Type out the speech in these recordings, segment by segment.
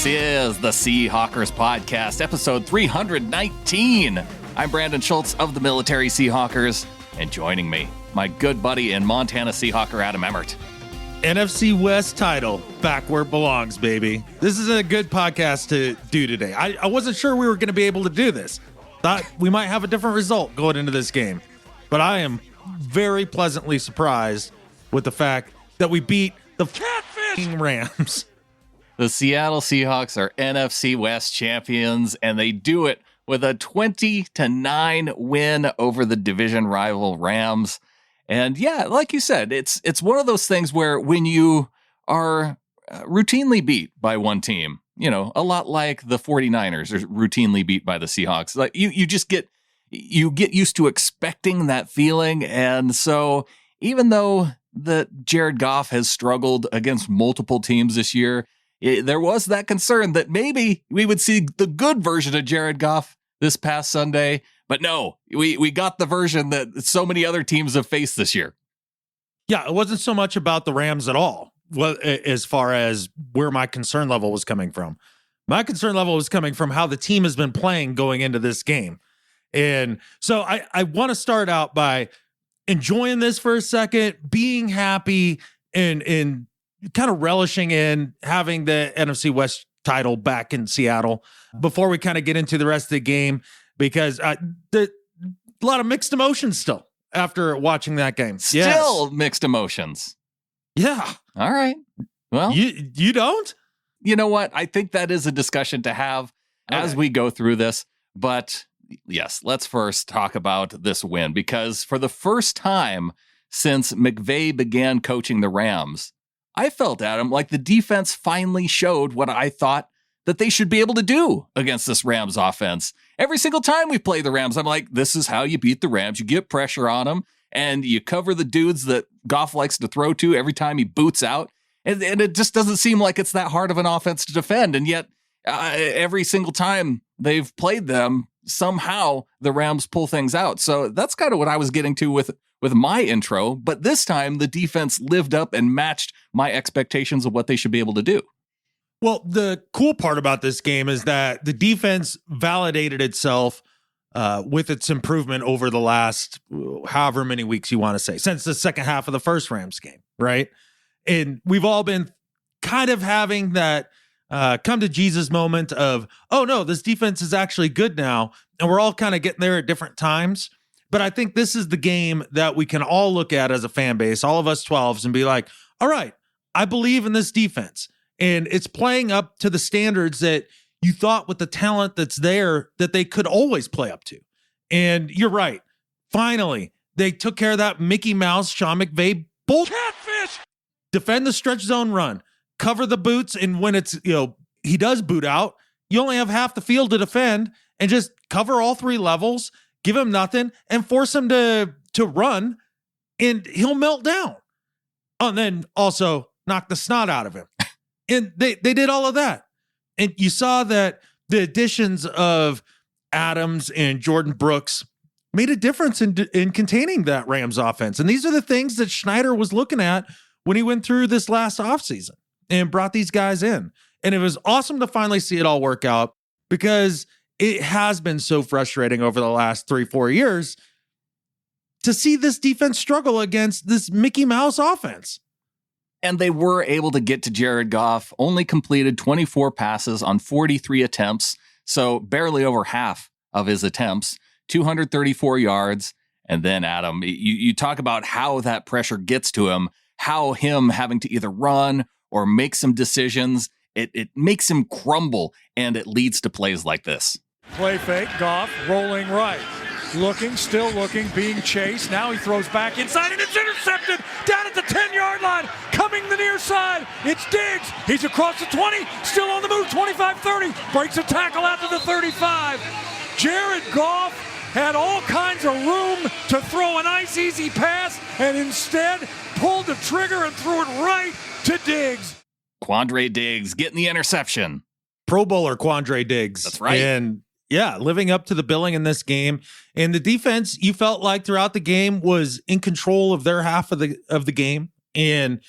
This is the Seahawkers Podcast, episode 319. I'm Brandon Schultz of the Military Seahawkers, and joining me, my good buddy and Montana Seahawker, Adam Emmert. NFC West title back where it belongs, baby. This is a good podcast to do today. I wasn't sure we were going to be able to do this. Thought we might have a different result going into this game. But I am very pleasantly surprised with the fact that we beat the catfish Rams. The Seattle Seahawks are NFC West champions, and they do it with a 20-9 win over the division rival Rams. And yeah, like you said, it's one of those things where when you are routinely beat by one team, you know, a lot like the 49ers are routinely beat by the Seahawks, like you just get used to expecting that feeling. And so even though Jared Goff has struggled against multiple teams this year, there was that concern that maybe we would see the good version of Jared Goff this past Sunday. But no, we got the version that so many other teams have faced this year. Yeah, it wasn't so much about the Rams at all, as far as where my concern level was coming from. My concern level was coming from how the team has been playing going into this game. And so I want to start out by enjoying this for a second, being happy, and kind of relishing in having the NFC West title back in Seattle before we kind of get into the rest of the game, because a lot of mixed emotions still after watching that game. Still mixed emotions. Yeah. All right. Well, you don't? You know what? I think that is a discussion to have as we go through this. But yes, let's first talk about this win, because for the first time since McVay began coaching the Rams, I felt, Adam, like the defense finally showed what I thought that they should be able to do against this Rams offense. Every single time we play the Rams, I'm like, this is how you beat the Rams. You get pressure on them, and you cover the dudes that Goff likes to throw to every time he boots out. And it just doesn't seem like it's that hard of an offense to defend. And yet, every single time they've played them, somehow the Rams pull things out. So that's kind of what I was getting to with my intro. But this time, the defense lived up and matched my expectations of what they should be able to do. Well, the cool part about this game is that the defense validated itself with its improvement over the last however many weeks you want to say, since the second half of the first Rams game, right? And we've all been kind of having that come to Jesus moment of, oh no, this defense is actually good now. And we're all kind of getting there at different times. But I think this is the game that we can all look at as a fan base, all of us 12s, and be like, all right, I believe in this defense. And it's playing up to the standards that you thought with the talent that's there that they could always play up to. And you're right. Finally, they took care of that Mickey Mouse, Sean McVay bull catfish. Defend the stretch zone run, cover the boots. And when it's, he does boot out, you only have half the field to defend, and just cover all three levels, give him nothing, and force him to run, and he'll melt down. Oh, and then also knock the snot out of him. And they did all of that. And you saw that the additions of Adams and Jordan Brooks made a difference in containing that Rams offense. And these are the things that Schneider was looking at when he went through this last offseason and brought these guys in. And it was awesome to finally see it all work out, because it has been so frustrating over the last 3-4 years to see this defense struggle against this Mickey Mouse offense. And they were able to get to Jared Goff, only completed 24 passes on 43 attempts, so barely over half of his attempts, 234 yards. And then, Adam, you talk about how that pressure gets to him, how him having to either run or make some decisions, it makes him crumble, and it leads to plays like this. Play fake, Goff rolling right. Looking, still looking, being chased. Now he throws back inside, and it's intercepted down at the 10-yard line. Coming the near side, it's Diggs. He's across the 20, still on the move, 25-30. Breaks a tackle out to the 35. Jared Goff had all kinds of room to throw a nice, easy pass, and instead pulled the trigger and threw it right to Diggs. Quandre Diggs getting the interception. Pro Bowler Quandre Diggs. That's right. And yeah, living up to the billing in this game. And the defense, you felt like throughout the game, was in control of their half of the game. And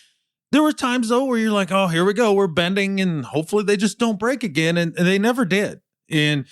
There were times, though, where you're like, oh, here we go. We're bending, and hopefully they just don't break again. And they never did. And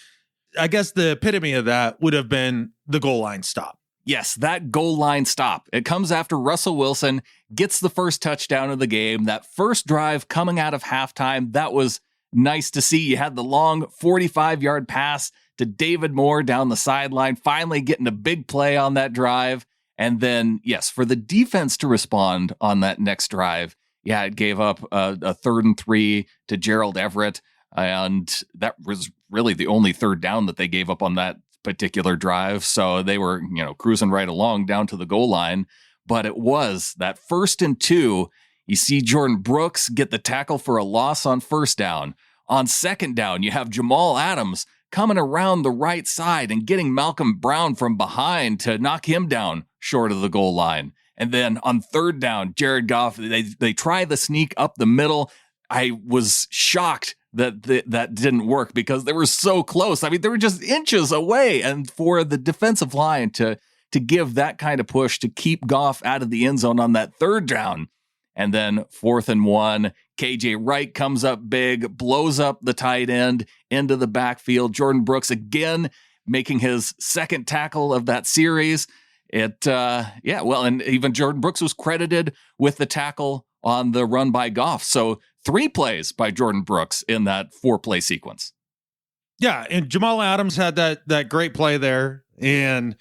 I guess the epitome of that would have been the goal line stop. Yes, that goal line stop. It comes after Russell Wilson gets the first touchdown of the game. That first drive coming out of halftime, that was nice to see. You had the long 45-yard pass to David Moore down the sideline, finally getting a big play on that drive. And then, yes, for the defense to respond on that next drive, yeah, it gave up a 3rd and 3 to Gerald Everett. And that was really the only third down that they gave up on that particular drive. So they were, cruising right along down to the goal line. But it was that 1st and 2. You see Jordan Brooks get the tackle for a loss on first down. On second down, you have Jamal Adams coming around the right side and getting Malcolm Brown from behind to knock him down short of the goal line. And then on third down, Jared Goff, they try the sneak up the middle. I was shocked that didn't work because they were so close. I mean, they were just inches away. And for the defensive line to give that kind of push to keep Goff out of the end zone on that third down. And then 4th and 1, KJ Wright comes up big, blows up the tight end into the backfield. Jordan Brooks again making his second tackle of that series. And even Jordan Brooks was credited with the tackle on the run by Goff. So 3 plays by Jordan Brooks in that 4-play sequence. Yeah, and Jamal Adams had that great play there, and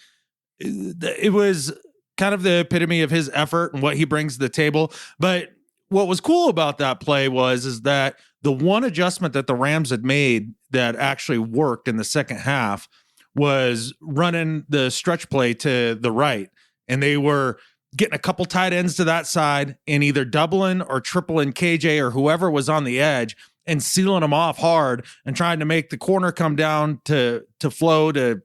it was kind of the epitome of his effort and what he brings to the table. But what was cool about that play is that the one adjustment that the Rams had made that actually worked in the second half was running the stretch play to the right. And they were getting a couple tight ends to that side and either doubling or tripling KJ or whoever was on the edge and sealing them off hard and trying to make the corner come down to flow to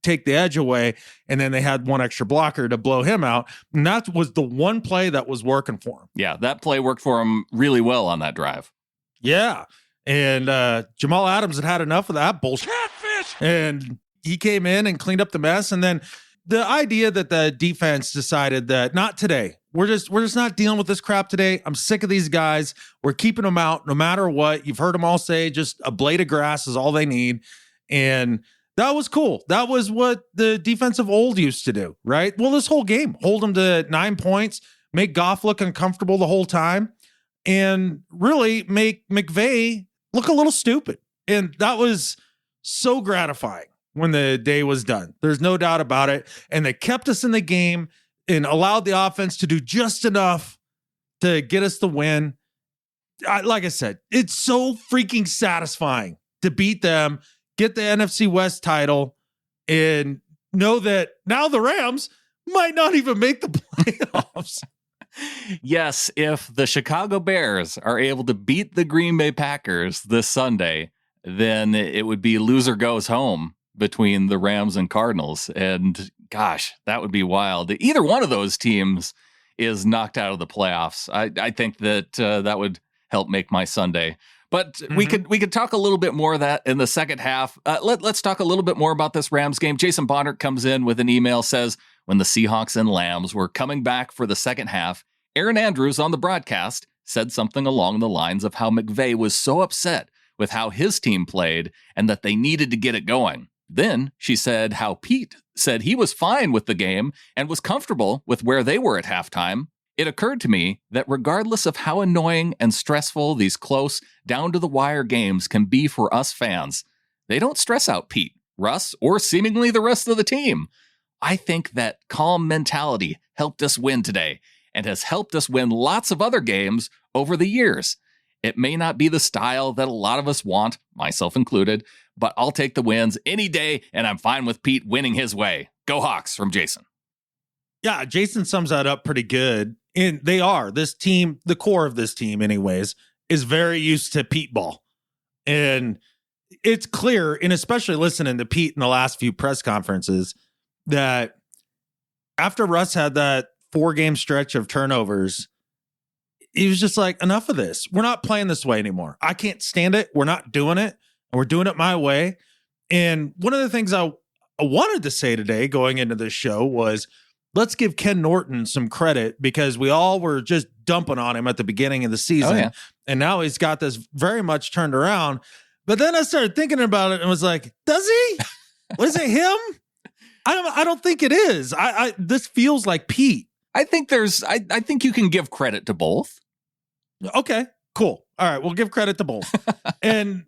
take the edge away. And then they had one extra blocker to blow him out. And that was the one play that was working for him. Yeah, that play worked for him really well on that drive. Yeah. And Jamal Adams had enough of that bullshit. Catfish! And he came in and cleaned up the mess. And then the idea that the defense decided that not today, we're just not dealing with this crap today. I'm sick of these guys. We're keeping them out no matter what. You've heard them all say just a blade of grass is all they need. And that was cool. That was what the defensive old used to do, right? Well, this whole game, hold them to 9 points, make Goff look uncomfortable the whole time, and really make McVay look a little stupid. And that was so gratifying when the day was done. There's no doubt about it. And they kept us in the game and allowed the offense to do just enough to get us the win. Like I said, it's so freaking satisfying to beat them, get the NFC West title, and know that now the Rams might not even make the playoffs. Yes, if the Chicago Bears are able to beat the Green Bay Packers this Sunday, then it would be loser goes home between the Rams and Cardinals. And gosh, that would be wild. Either one of those teams is knocked out of the playoffs. I think that that would help make my Sunday. But we could talk a little bit more of that in the second half. Let's talk a little bit more about this Rams game. Jason Bonner comes in with an email, says, when the Seahawks and Lambs were coming back for the second half, Aaron Andrews on the broadcast said something along the lines of how McVay was so upset with how his team played and that they needed to get it going. Then she said how Pete said he was fine with the game and was comfortable with where they were at halftime. It occurred to me that regardless of how annoying and stressful these close, down-to-the-wire games can be for us fans, they don't stress out Pete, Russ, or seemingly the rest of the team. I think that calm mentality helped us win today and has helped us win lots of other games over the years. It may not be the style that a lot of us want, myself included, but I'll take the wins any day, and I'm fine with Pete winning his way. Go Hawks from Jason. Yeah, Jason sums that up pretty good. And they are. This team, the core of this team anyways, is very used to Pete ball. And it's clear, and especially listening to Pete in the last few press conferences, that after Russ had that 4-game stretch of turnovers, he was just like, enough of this. We're not playing this way anymore. I can't stand it. We're not doing it. And we're doing it my way. And one of the things I wanted to say today going into this show was let's give Ken Norton some credit because we all were just dumping on him at the beginning of the season. Oh, yeah. And now he's got this very much turned around. But then I started thinking about it and was like, does he? Was it him? I don't think it is. This feels like Pete. I think you can give credit to both. Okay, cool. All right, we'll give credit to both. And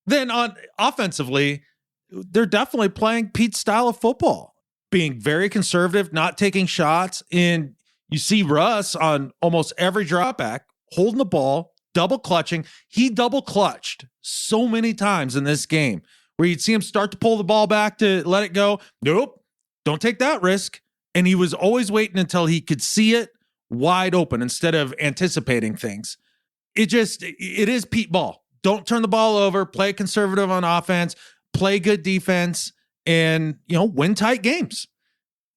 then on offensively, they're definitely playing Pete's style of football, being very conservative, not taking shots. And you see Russ on almost every drop back, holding the ball, double clutching. He double clutched so many times in this game where you'd see him start to pull the ball back to let it go. Nope, don't take that risk. And he was always waiting until he could see it wide open instead of anticipating things. It is Pete ball. Don't turn the ball over, play conservative on offense, play good defense, and, win tight games.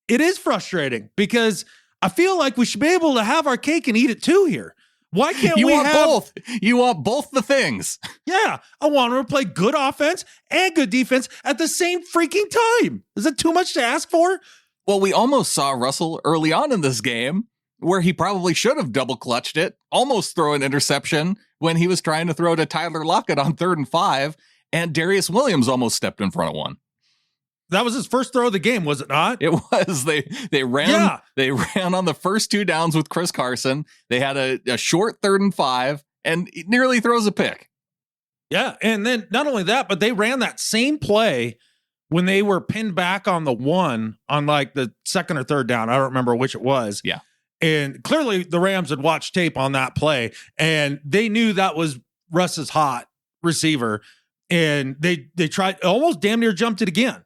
It is frustrating because I feel like we should be able to have our cake and eat it too here. Why can't we have both? You want both the things. Yeah, I want them to play good offense and good defense at the same freaking time. Is it too much to ask for? Well, we almost saw Russell early on in this game where he probably should have double clutched it, almost throw an interception when he was trying to throw to Tyler Lockett on 3rd and 5, and Darius Williams almost stepped in front of one. That was his first throw of the game, was it not? It was. They ran on the first 2 downs with Chris Carson. They had a short 3rd and 5, and he nearly throws a pick. Yeah, and then not only that, but they ran that same play when they were pinned back on the 1 on like the 2nd or 3rd down. I don't remember which it was. Yeah. And clearly the Rams had watched tape on that play, and they knew that was Russ's hot receiver, and they tried, almost damn near jumped it again.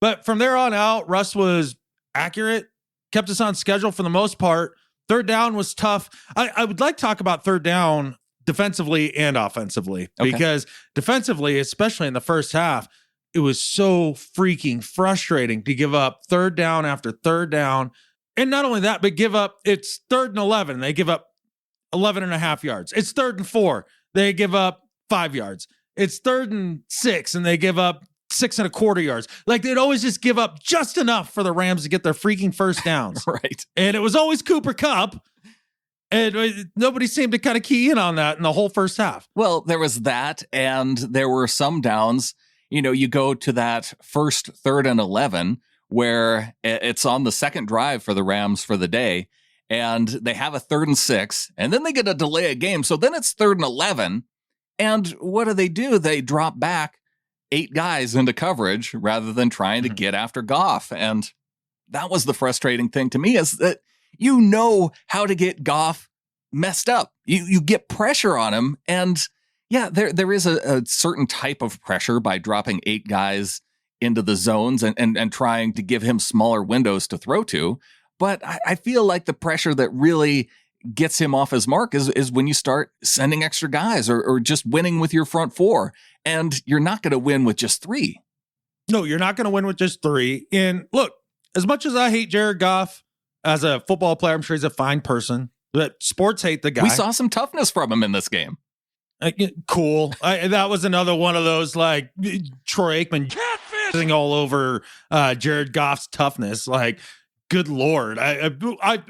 But from there on out, Russ was accurate, kept us on schedule for the most part. 3rd down was tough. I would like to talk about 3rd down defensively and offensively, because defensively, especially in the first half, it was so freaking frustrating to give up 3rd down after 3rd down. And not only that, but it's 3rd and 11. They give up 11 and a half yards. It's 3rd and 4. They give up 5 yards. It's 3rd and 6, and they give up 6.25 yards. Like, they'd always just give up just enough for the Rams to get their freaking first downs. Right. And it was always Cooper Kupp. And nobody seemed to kind of key in on that in the whole first half. Well, there was that, and there were some downs. You go to that first 3rd and 11 where it's on the 2nd drive for the Rams for the day, and they have a 3rd and 6, and then they get a delay of game. So then it's 3rd and 11. And what do? They drop back 8 guys into coverage rather than trying to get after Goff. And that was the frustrating thing to me, is that how to get Goff messed up. You get pressure on him, and yeah, there is a certain type of pressure by dropping 8 guys into the zones and trying to give him smaller windows to throw to. But I feel like the pressure that really gets him off his mark is when you start sending extra guys or just winning with your front 4. And you're not going to win with just 3. No, you're not going to win with just 3. And look, as much as I hate Jared Goff as a football player, I'm sure he's a fine person, but sports hate the guy. We saw some toughness from him in this game. Cool. That was another one of those, like, Troy Aikman catfishing all over Jared Goff's toughness. Like, good Lord.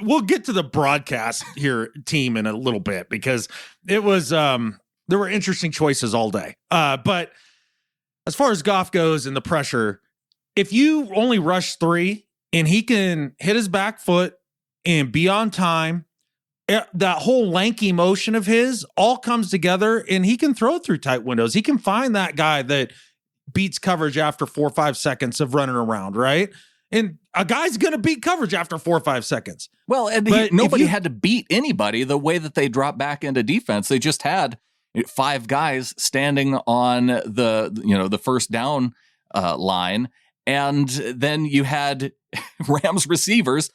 We'll get to the broadcast team in a little bit, because it was there were interesting choices all day. But as far as Goff goes and the pressure, if you only rush 3 and he can hit his back foot and be on time, that whole lanky motion of his all comes together, and he can throw through tight windows. He can find that guy that beats coverage after 4 or 5 seconds of running around, right? And a guy's going to beat coverage after 4 or 5 seconds. Well, and nobody had to beat anybody the way that they dropped back into defense. They just had 5 guys standing on the first down line, and then you had Rams receivers,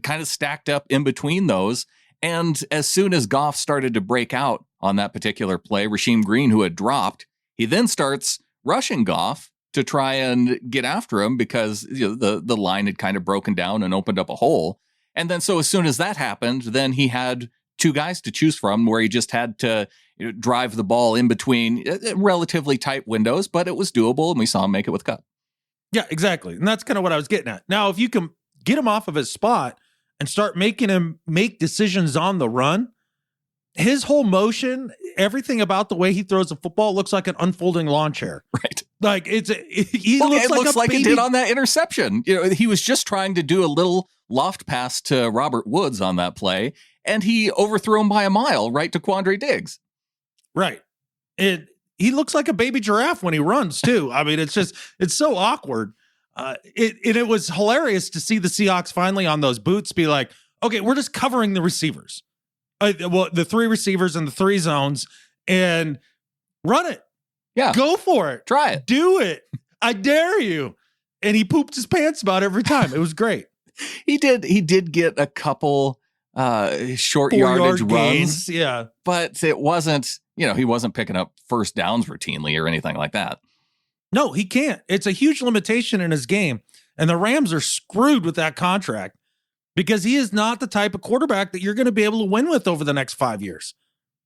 kind of stacked up in between those. And as soon as Goff started to break out on that particular play, Rasheem Green, who had dropped, he then starts rushing Goff to try and get after him, because the line had kind of broken down and opened up a hole. And then so as soon as that happened, then he had 2 guys to choose from, where he just had to drive the ball in between relatively tight windows, but it was doable, and we saw him make it with Kupp. Yeah, exactly. And that's kind of what I was getting at. Now, if you can get him off of his spot and start making him make decisions on the run, his whole motion, everything about the way he throws the football looks like an unfolding lawn chair. Right. Like he looks like it did on that interception. He was just trying to do a little loft pass to Robert Woods on that play, and he overthrew him by a mile right to Quandre Diggs. Right. He looks like a baby giraffe when he runs too. I mean, it's so awkward. It was hilarious to see the Seahawks finally on those boots be like, okay, we're just covering the receivers. The 3 receivers in the 3 zones, and run it. Yeah. Go for it. Try it. Do it. I dare you. And he pooped his pants about every time. It was great. He did get a couple short yardage runs. Gains. Yeah. But it wasn't, he wasn't picking up first downs routinely or anything like that. No, he can't. It's a huge limitation in his game. And the Rams are screwed with that contract because he is not the type of quarterback that you're going to be able to win with over the next 5 years.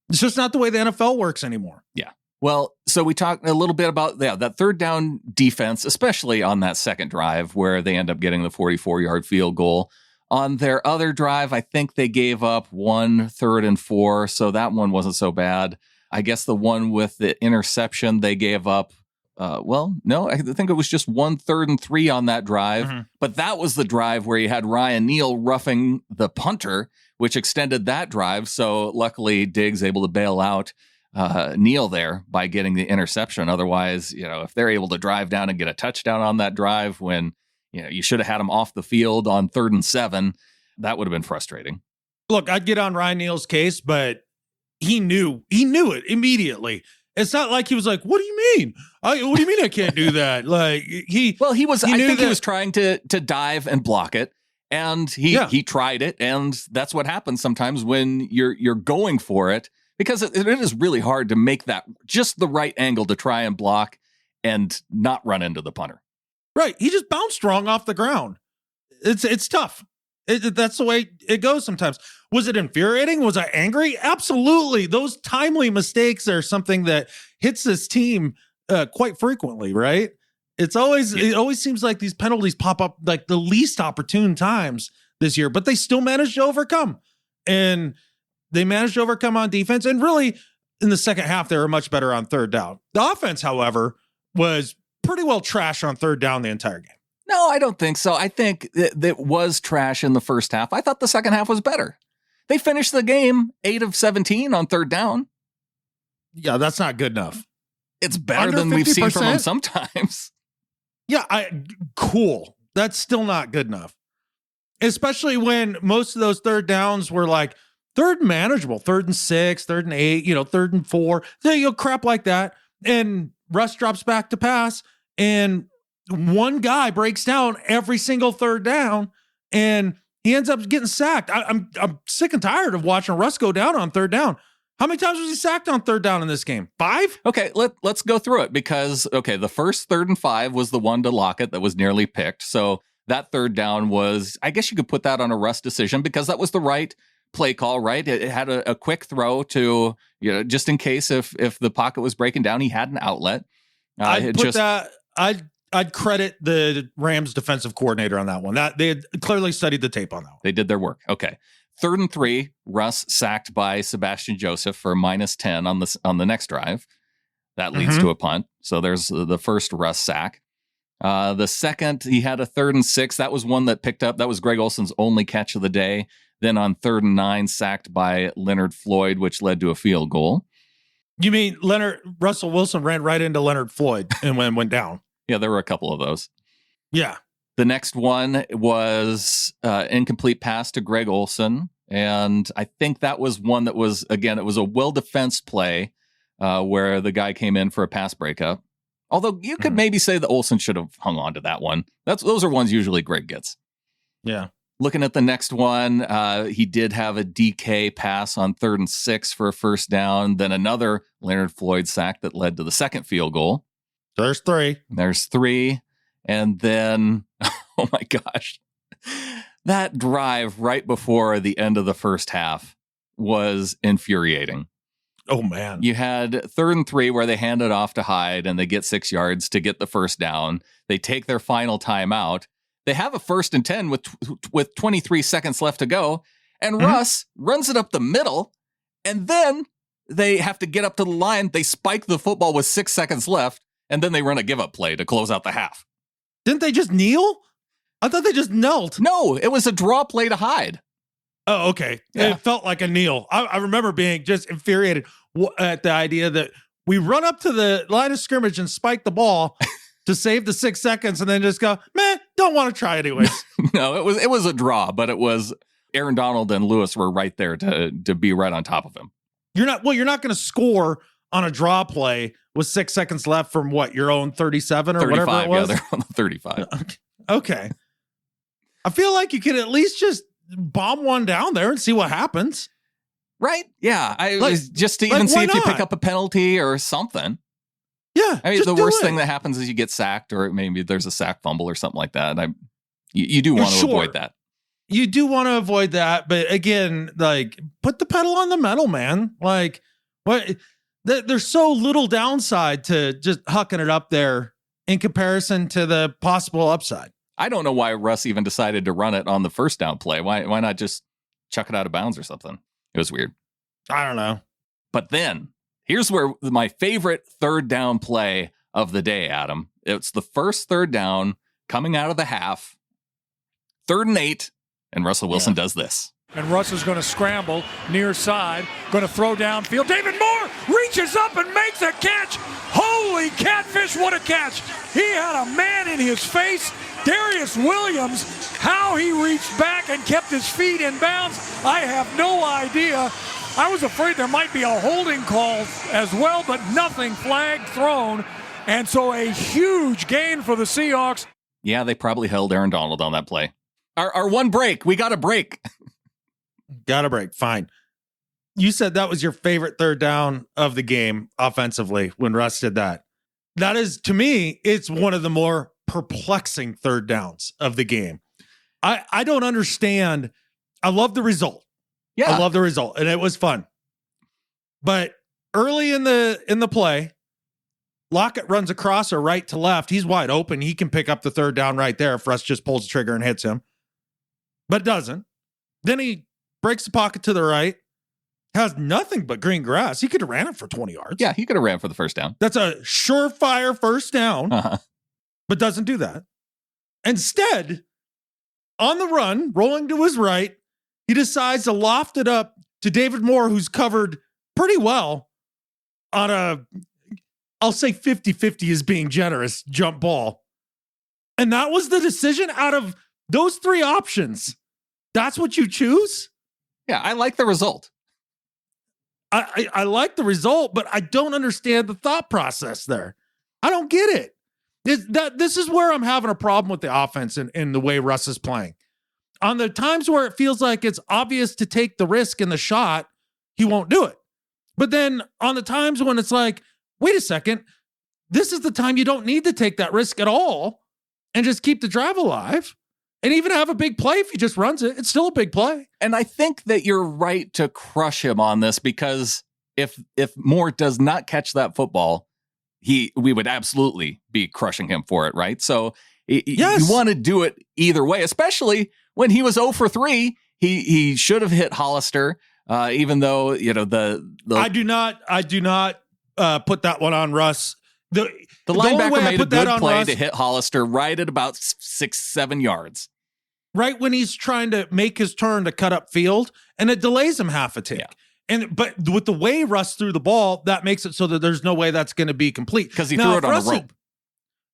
It's just not the way the NFL works anymore. Yeah. Well, so we talked a little bit about that third down defense, especially on that second drive where they end up getting the 44-yard field goal. On their other drive, I think they gave up 1 3rd and 4, so that one wasn't so bad. I guess the one with the interception, they gave up, no, I think it was just 1 3rd and 3 on that drive. Mm-hmm. But that was the drive where you had Ryan Neal roughing the punter, which extended that drive. So luckily, Diggs able to bail out Neal there by getting the interception. Otherwise, if they're able to drive down and get a touchdown on that drive when you should have had him off the field on 3rd and 7, that would have been frustrating. Look, I'd get on Ryan Neal's case, but he knew it immediately. It's not like he was like, "What do you mean? What do you mean I can't do that?" Like he was trying to dive and block it. And he tried it, and that's what happens sometimes when you're going for it, because it is really hard to make that just the right angle to try and block and not run into the punter. Right. He just bounced wrong off the ground. It's tough. That's the way it goes sometimes. Was it infuriating? Was I angry? Absolutely. Those timely mistakes are something that hits this team quite frequently, right? It always seems like these penalties pop up like the least opportune times this year, but they still managed to overcome. And they managed to overcome on defense. And really, in the second half, they were much better on 3rd down. The offense, however, was pretty well trash on 3rd down the entire game. No, I don't think so. I think that was trash in the first half. I thought the second half was better. They finished the game 8 of 17 on 3rd down. Yeah, that's not good enough. It's better than we've seen from them sometimes. Yeah, cool. That's still not good enough. Especially when most of those 3rd downs were like 3rd and manageable, 3rd and 6, 3rd and 8, 3rd and 4, crap like that. And Russ drops back to pass, and one guy breaks down every single 3rd down, and he ends up getting sacked. I'm sick and tired of watching Russ go down on 3rd down. How many times was he sacked on 3rd down in this game? 5? Okay, let's go through it because, the first 3rd and 5 was the one to Lockett that was nearly picked. So that 3rd down was, I guess you could put that on a Russ decision because that was the right play call, right? It had a quick throw to, just in case if the pocket was breaking down, he had an outlet. I'd credit the Rams defensive coordinator on that one. That they had clearly studied the tape on that one. They did their work. Okay. 3rd and 3, Russ sacked by Sebastian Joseph for -10 on the next drive. That leads to a punt. So there's the first Russ sack. The second, he had a 3rd and 6. That was one that picked up. That was Greg Olson's only catch of the day. Then on 3rd and 9, sacked by Leonard Floyd, which led to a field goal. You mean Russell Wilson ran right into Leonard Floyd and went down? Yeah, there were a couple of those. Yeah. The next one was incomplete pass to Greg Olson. And I think that was one that was, again, it was a well-defensed play where the guy came in for a pass breakup. Although you could maybe say that Olsen should have hung on to that one. Those are ones usually Greg gets. Yeah. Looking at the next one, he did have a DK pass on 3rd and 6 for a first down. Then another Leonard Floyd sack that led to the second field goal. There's 3. There's 3. And then, oh my gosh, that drive right before the end of the first half was infuriating. Oh, man. You had 3rd and 3 where they hand it off to Hyde and they get 6 yards to get the first down. They take their final timeout. They have a 1st and 10 with 23 seconds left to go. And Russ runs it up the middle. And then they have to get up to the line. They spike the football with 6 seconds left. And then they run a give-up play to close out the half. Didn't they just kneel? I thought they just knelt. No, it was a draw play to hide. Oh, okay. Yeah. It felt like a kneel. I remember being just infuriated at the idea that we run up to the line of scrimmage and spike the ball to save the 6 seconds and then just go, man, don't want to try anyways. No, it was a draw, but it was Aaron Donald and Lewis were right there to be right on top of him. You're not going to score on a draw play with 6 seconds left from what, your own 37 or 35, whatever it was? Yeah, they're on the 35. Okay. I feel like you could at least just bomb one down there and see what happens. Right? Yeah. Just to like, even see why if you not? pick up a penalty or something. Yeah. I mean, just the do worst it. thing that happens is you get sacked or maybe there's a sack fumble or something like that. And you do want to avoid that. You do want to avoid that. But again, like, put the pedal on the metal, man. Like, what? There's so little downside to just hucking it up there in comparison to the possible upside. I don't know why Russ even decided to run it on the first down play. Why not just chuck it out of bounds or something? It was weird. I don't know. But then here's where my favorite third down play of the day, Adam. It's the first third down coming out of the half, 3rd and 8, and Russell Wilson does this. And Russ is going to scramble near side, going to throw downfield. David Moore reaches up and makes a catch. Holy catfish, what a catch. He had a man in his face. Darius Williams, how he reached back and kept his feet in bounds, I have no idea. I was afraid there might be a holding call as well, but nothing, flag thrown. And so a huge gain for the Seahawks. Yeah, they probably held Aaron Donald on that play. Our one break. We got a break. Got a break. Fine. You said that was your favorite third down of the game offensively when Russ did that. That is, to me, it's one of the more perplexing third downs of the game. I don't understand. I love the result. Yeah. I love the result, and it was fun. But early in the play, Lockett runs across or right to left. He's wide open. He can pick up the third down right there if Russ just pulls the trigger and hits him. But doesn't. Then he breaks the pocket to the right. Has nothing but green grass. He could have ran it for 20 yards. Yeah, he could have ran for the first down. That's a surefire first down, but doesn't do that. Instead, on the run, rolling to his right, he decides to loft it up to David Moore, who's covered pretty well on a, I'll say 50-50 is being generous, jump ball. And that was the decision out of those 3 options. That's what you choose? Yeah, I like the result. I like the result, but I don't understand the thought process there. I don't get it. This is where I'm having a problem with the offense in the way Russ is playing. On the times where it feels like it's obvious to take the risk in the shot, he won't do it. But then on the times when it's like, wait a second, this is the time you don't need to take that risk at all and just keep the drive alive. And even have a big play if he just runs it. It's still a big play. And I think that you're right to crush him on this because if Moore does not catch that football, we would absolutely be crushing him for it, right? So yes. You want to do it either way, especially when he was 0 for 3. He should have hit Hollister, even though the I do not put that one on Russ. The linebacker made a good play Russ, to hit Hollister right at about 6-7 yards. Right when he's trying to make his turn to cut up field, and it delays him half a tick. Yeah. But with the way Russ threw the ball, that makes it so that there's no way that's going to be complete. Because he threw it on a rope.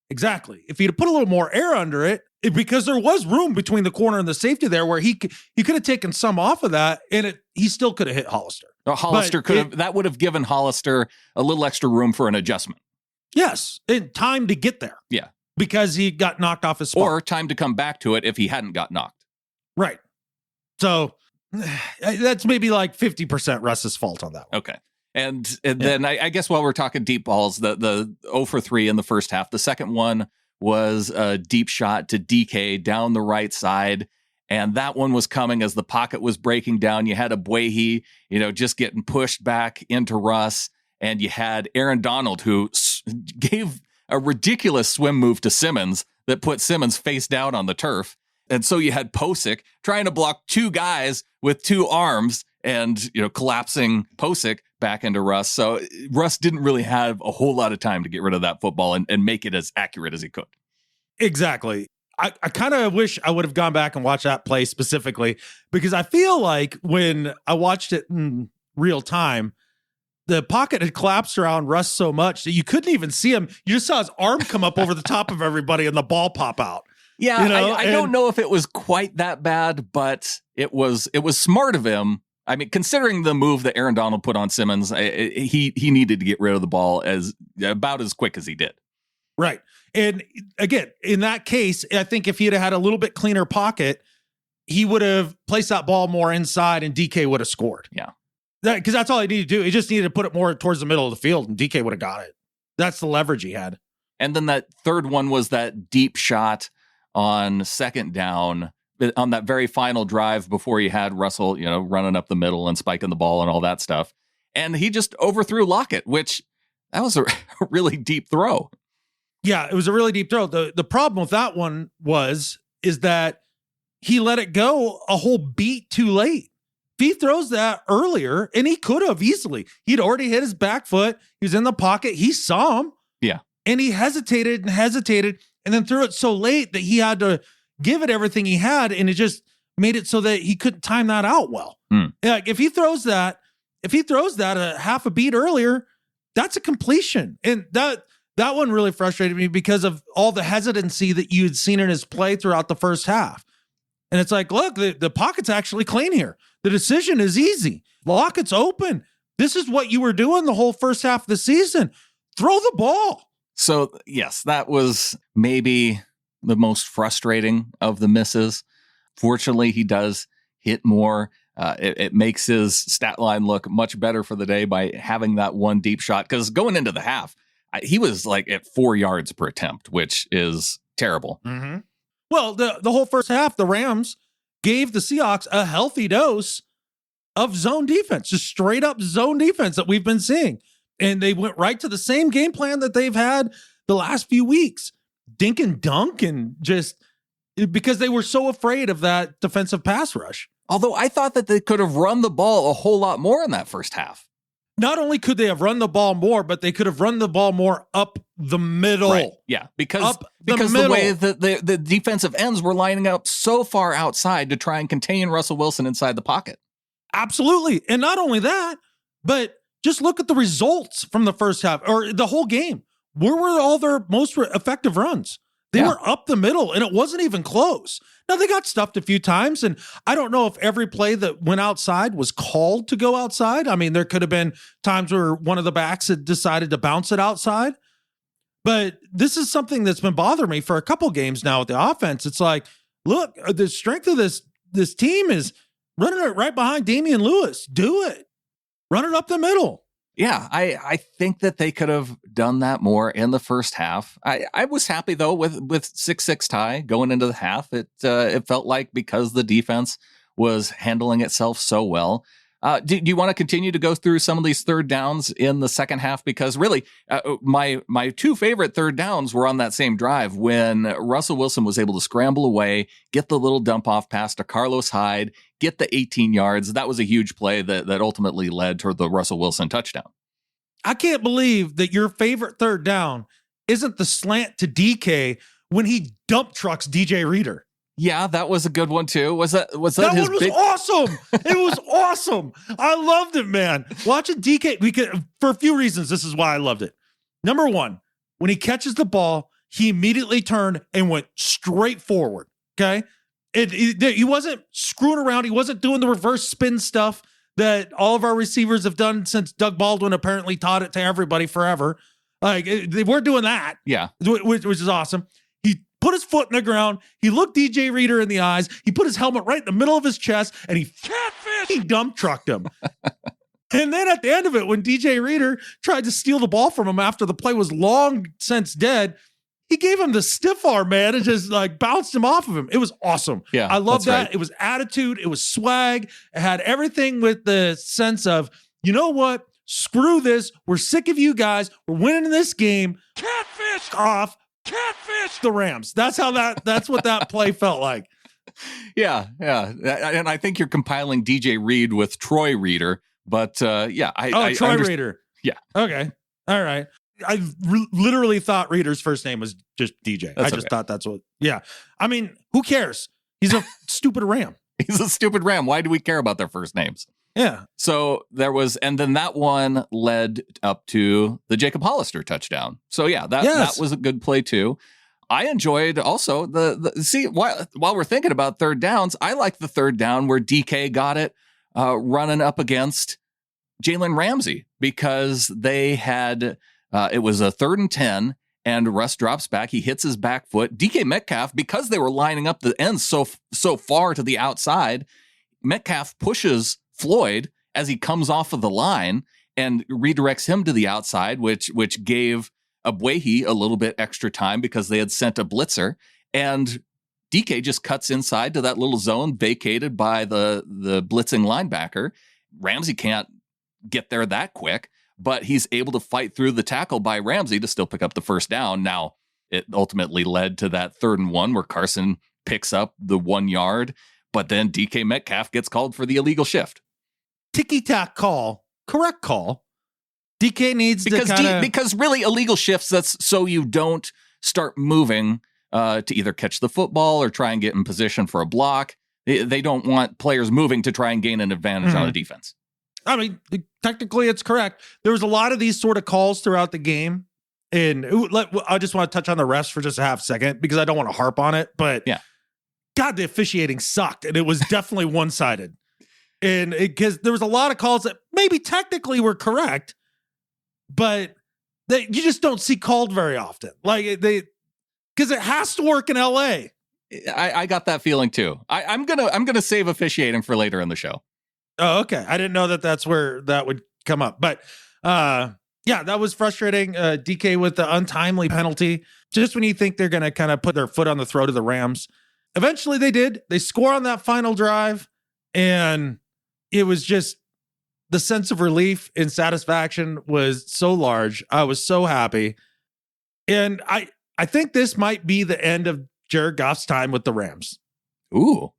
Exactly. If he'd put a little more air under it, because there was room between the corner and the safety there where he could have taken some off of that, and he still could have hit Hollister. Hollister that would have given Hollister a little extra room for an adjustment. Yes, and time to get there. Yeah. Because he got knocked off his spot. Or time to come back to it if he hadn't got knocked. Right. So that's maybe like 50% Russ's fault on that one. Okay. And then I guess while we're talking deep balls, the 0 for 3 in the first half, the second one was a deep shot to DK down the right side. And that one was coming as the pocket was breaking down. You had a Buehi, just getting pushed back into Russ. And you had Aaron Donald, who gave a ridiculous swim move to Simmons that put Simmons face down on the turf. And so you had Posick trying to block two guys with two arms and, collapsing Posick back into Russ. So Russ didn't really have a whole lot of time to get rid of that football and make it as accurate as he could. Exactly. I kind of wish I would have gone back and watched that play specifically, because I feel like when I watched it in real time, the pocket had collapsed around Russ so much that you couldn't even see him. You just saw his arm come up over the top of everybody and the ball pop out. Yeah, I don't know if it was quite that bad, but it was smart of him. I mean, considering the move that Aaron Donald put on Simmons, he needed to get rid of the ball about as quick as he did. Right. And again, in that case, I think if he'd had a little bit cleaner pocket, he would have placed that ball more inside and DK would have scored. Yeah. Because that's all he needed to do. He just needed to put it more towards the middle of the field and DK would have got it. That's the leverage he had. And then that third one was that deep shot on second down on that very final drive before he had Russell, running up the middle and spiking the ball and all that stuff. And he just overthrew Lockett, which that was a really deep throw. Yeah, it was a really deep throw. The problem with that one is that he let it go a whole beat too late. If he throws that earlier, and he could have easily, he'd already hit his back foot. He was in the pocket. He saw him. Yeah. And he hesitated and then threw it so late that he had to give it everything he had. And it just made it so that he couldn't time that out well. Like if he throws that a half a beat earlier, that's a completion. And that one really frustrated me because of all the hesitancy that you had seen in his play throughout the first half. And it's like, look, the pocket's actually clean here. The decision is easy. Lockett's open. This is what you were doing the whole first half of the season. Throw the ball. So, yes, that was maybe the most frustrating of the misses. Fortunately, he does hit more. It makes his stat line look much better for the day by having that one deep shot. Because going into the half, he was like at 4 yards per attempt, which is terrible. Mm-hmm. Well, the whole first half, the Rams gave the Seahawks a healthy dose of zone defense, just straight up zone defense that we've been seeing. And they went right to the same game plan that they've had the last few weeks. Dink and dunk, and just because they were so afraid of that defensive pass rush. Although I thought that they could have run the ball a whole lot more in that first half. Not only could they have run the ball more, but they could have run the ball more up the middle. Right. Yeah, because the way that the defensive ends were lining up so far outside to try and contain Russell Wilson inside the pocket. Absolutely. And not only that, but just look at the results from the first half or the whole game. Where were all their most effective runs? They were up the middle, and it wasn't even close. Now, they got stuffed a few times, and I don't know if every play that went outside was called to go outside. I mean, there could have been times where one of the backs had decided to bounce it outside. But this is something that's been bothering me for a couple games now with the offense. It's like, look, the strength of this team is running it right behind Damian Lewis. Do it. Run it up the middle. Yeah, I think that they could have done that more in the first half. I was happy, though, with 6-6 tie going into the half. It felt like because the defense was handling itself so well. Do you want to continue to go through some of these third downs in the second half? Because really, my two favorite third downs were on that same drive when Russell Wilson was able to scramble away, get the little dump off pass to Carlos Hyde, get the 18 yards. That was a huge play that ultimately led to the Russell Wilson touchdown. I can't believe that your favorite third down isn't the slant to DK when he dump trucks DJ Reader. Yeah, that was a good one too. Was that that his one was big... awesome. It was awesome. I loved it, man. Watching DK, for a few reasons, this is why I loved it. Number one, when he catches the ball, he immediately turned and went straight forward. Okay. He wasn't screwing around. He wasn't doing the reverse spin stuff that all of our receivers have done since Doug Baldwin apparently taught it to everybody forever. Like they weren't doing that. Yeah. Which is awesome. He put his foot in the ground. He looked DJ Reader in the eyes. He put his helmet right in the middle of his chest and he dump trucked him. And then at the end of it, when DJ Reader tried to steal the ball from him after the play was long since dead, he gave him the stiff arm, man, and just like bounced him off of him. It was awesome. Yeah, I love that. Right. It was attitude. It was swag. It had everything with the sense of, you know what? Screw this. We're sick of you guys. We're winning this game. Catfish off. Catfish smash the Rams. That's what that play felt like. Yeah. And I think you're compiling DJ Reed with Troy Reader, but Troy Reader. Yeah. Okay. All right. I literally thought Reader's first name was just DJ. I just thought that's what. Yeah. I mean, who cares? He's a stupid Ram. He's a stupid Ram. Why do we care about their first names? Yeah. So and then that one led up to the Jacob Hollister touchdown. So yeah, that was a good play too. I enjoyed also while we're thinking about third downs, I like the third down where DK got it running up against Jalen Ramsey, because they had it was a 3rd and 10 and Russ drops back. He hits his back foot. DK Metcalf, because they were lining up the ends so far to the outside, Metcalf pushes Floyd as he comes off of the line and redirects him to the outside, which gave Abwehi a little bit extra time because they had sent a blitzer, and DK just cuts inside to that little zone vacated by the blitzing linebacker. Ramsey can't get there that quick, but he's able to fight through the tackle by Ramsey to still pick up the first down. Now, it ultimately led to that 3rd and 1 where Carson picks up the 1 yard, but then DK Metcalf gets called for the illegal shift. Ticky-tack call, correct call. DK needs because really illegal shifts, that's so you don't start moving to either catch the football or try and get in position for a block. They don't want players moving to try and gain an advantage on a defense. I mean, technically it's correct. There was a lot of these sort of calls throughout the game. And I just want to touch on the refs for just a half second because I don't want to harp on it. But yeah, God, the officiating sucked. And it was definitely one-sided. And because there was a lot of calls that maybe technically were correct, but you just don't see called very often. Like because it has to work in LA. I got that feeling too. I'm gonna save officiating for later in the show. Oh, okay. I didn't know that that's where that would come up. But yeah, that was frustrating. DK with the untimely penalty. Just when you think they're going to kind of put their foot on the throat of the Rams. Eventually they did. They score on that final drive. And it was just the sense of relief and satisfaction was so large. I was so happy. And I think this might be the end of Jared Goff's time with the Rams. Ooh.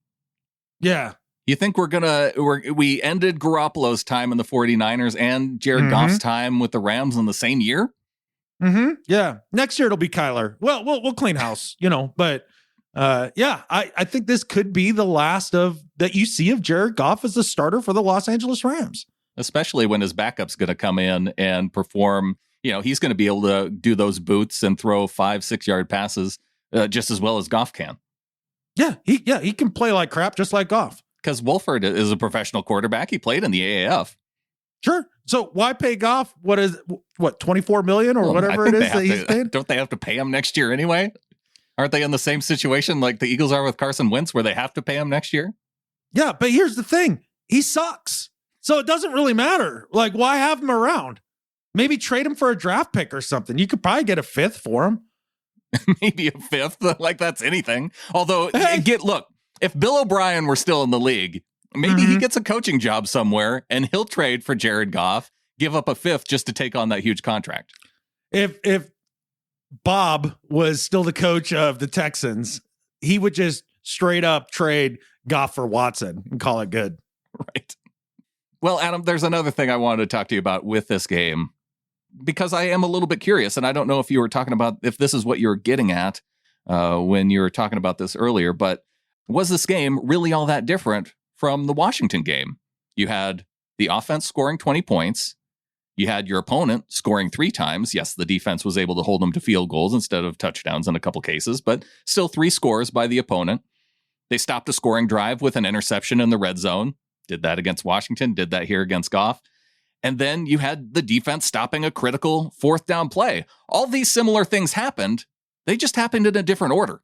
Yeah. You think we ended Garoppolo's time in the 49ers and Jared Goff's time with the Rams in the same year? Mm-hmm. Yeah. Next year it'll be Kyler. Well, we'll clean house, but yeah, I think this could be the last that you see of Jared Goff as the starter for the Los Angeles Rams. Especially when his backup's going to come in and perform. He's going to be able to do those boots and throw 5-6 yard passes just as well as Goff can. Yeah, he can play like crap just like Goff. Because Wolford is a professional quarterback. He played in the AAF. Sure. So why pay Goff? What $24 million or whatever it is that he's paid? Don't they have to pay him next year anyway? Aren't they in the same situation like the Eagles are with Carson Wentz, where they have to pay him next year? Yeah, but here's the thing: he sucks, so it doesn't really matter. Like, why have him around? Maybe trade him for a draft pick or something. You could probably get a 5th for him. Maybe a 5th, like that's anything. Although, look. If Bill O'Brien were still in the league, maybe he gets a coaching job somewhere and he'll trade for Jared Goff, give up a 5th just to take on that huge contract. If Bob was still the coach of the Texans, he would just straight up trade Goff for Watson and call it good. Right. Well, Adam, there's another thing I wanted to talk to you about with this game, because I am a little bit curious, and I don't know if you were talking about if this is what you were getting at when you were talking about this earlier, but was this game really all that different from the Washington game? You had the offense scoring 20 points. You had your opponent scoring 3 times. Yes, the defense was able to hold them to field goals instead of touchdowns in a couple cases, but still 3 scores by the opponent. They stopped a scoring drive with an interception in the red zone. Did that against Washington, did that here against Goff. And then you had the defense stopping a critical 4th down play. All these similar things happened. They just happened in a different order.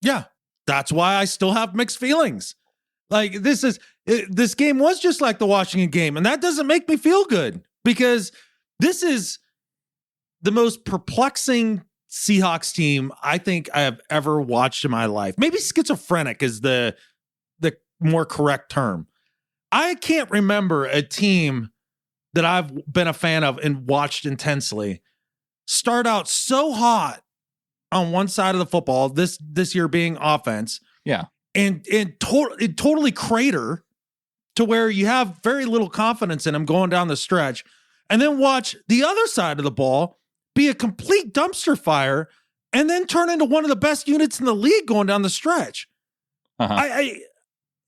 Yeah. That's why I still have mixed feelings. Like this game was just like the Washington game, and that doesn't make me feel good because this is the most perplexing Seahawks team I think I have ever watched in my life. Maybe schizophrenic is the more correct term. I can't remember a team that I've been a fan of and watched intensely start out so hot on one side of the football, this year being offense. Yeah. And totally crater to where you have very little confidence in him going down the stretch. And then watch the other side of the ball be a complete dumpster fire and then turn into one of the best units in the league going down the stretch. Uh-huh.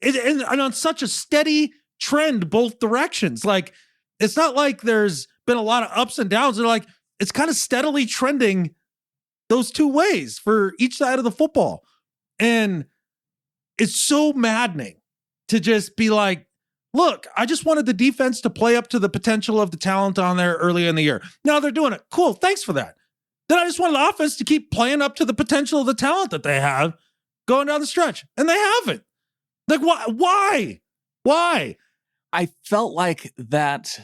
And on such a steady trend both directions. Like, it's not like there's been a lot of ups and downs. They're like, it's kind of steadily trending those two ways for each side of the football. And it's so maddening to just be like, look, I just wanted the defense to play up to the potential of the talent on there early in the year. Now they're doing it. Cool. Thanks for that. Then I just wanted the offense to keep playing up to the potential of the talent that they have going down the stretch. And they haven't. Like, why? I felt like that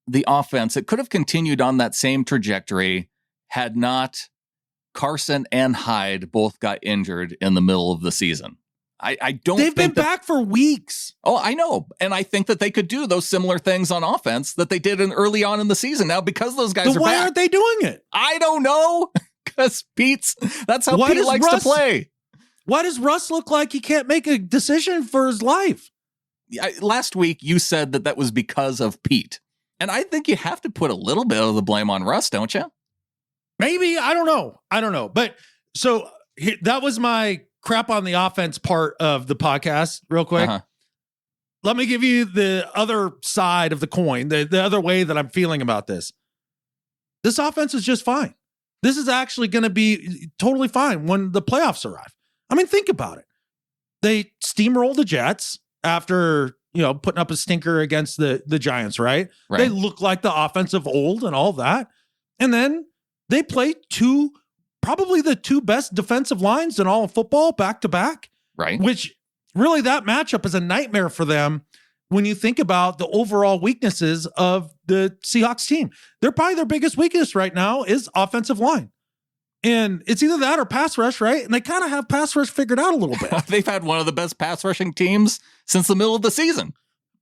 the offense, it could have continued on that same trajectory had not Carson and Hyde both got injured in the middle of the season. I don't They've think been back for weeks. Oh, I know. And I think that they could do those similar things on offense that they did early on in the season. Now, because those guys are why back, aren't they doing it? I don't know. Because that's how Pete likes to play. Why does Russ look like he can't make a decision for his life? Last week, you said that was because of Pete. And I think you have to put a little bit of the blame on Russ, don't you? Maybe. I don't know. But so that was my crap on the offense part of the podcast real quick. Uh-huh. Let me give you the other side of the coin, the other way that I'm feeling about this. This offense is just fine. This is actually going to be totally fine when the playoffs arrive. I mean, think about it. They steamrolled the Jets after, putting up a stinker against the Giants, right? They look like the offense of old and all that. And then they play probably the two best defensive lines in all of football back to back. Right. Which really that matchup is a nightmare for them when you think about the overall weaknesses of the Seahawks team. They're probably their biggest weakness right now is offensive line. And it's either that or pass rush, right? And they kind of have pass rush figured out a little bit. They've had one of the best pass rushing teams since the middle of the season.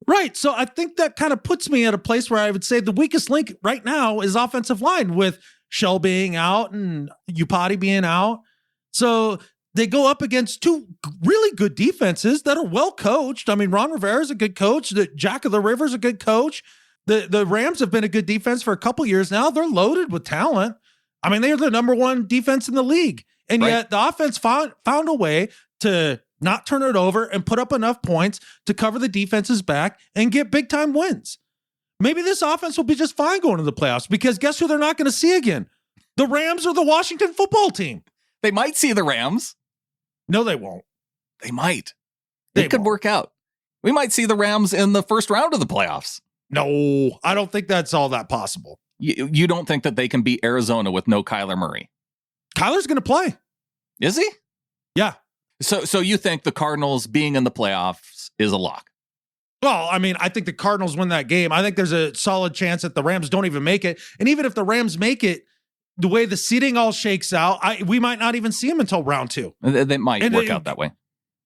Right. So I think that kind of puts me at a place where I would say the weakest link right now is offensive line with Shell being out and Upati being out. So they go up against two really good defenses that are well coached. I mean, Ron Rivera's a good coach. Jack of the River's a good coach. The Rams have been a good defense for a couple years now. They're loaded with talent. I mean, they're the number one defense in the league. And yet the offense found a way to not turn it over and put up enough points to cover the defense's back and get big time wins. Maybe this offense will be just fine going to the playoffs because guess who they're not going to see again? The Rams or the Washington football team. They might see the Rams. No, they won't. They might. It could work out. We might see the Rams in the first round of the playoffs. No, I don't think that's all that possible. You don't think that they can beat Arizona with no Kyler Murray? Kyler's going to play. Is he? Yeah. So you think the Cardinals being in the playoffs is a lock? Well, I mean, I think the Cardinals win that game. I think there's a solid chance that the Rams don't even make it. And even if the Rams make it, the way the seeding all shakes out, we might not even see them until round 2. They might work out that way.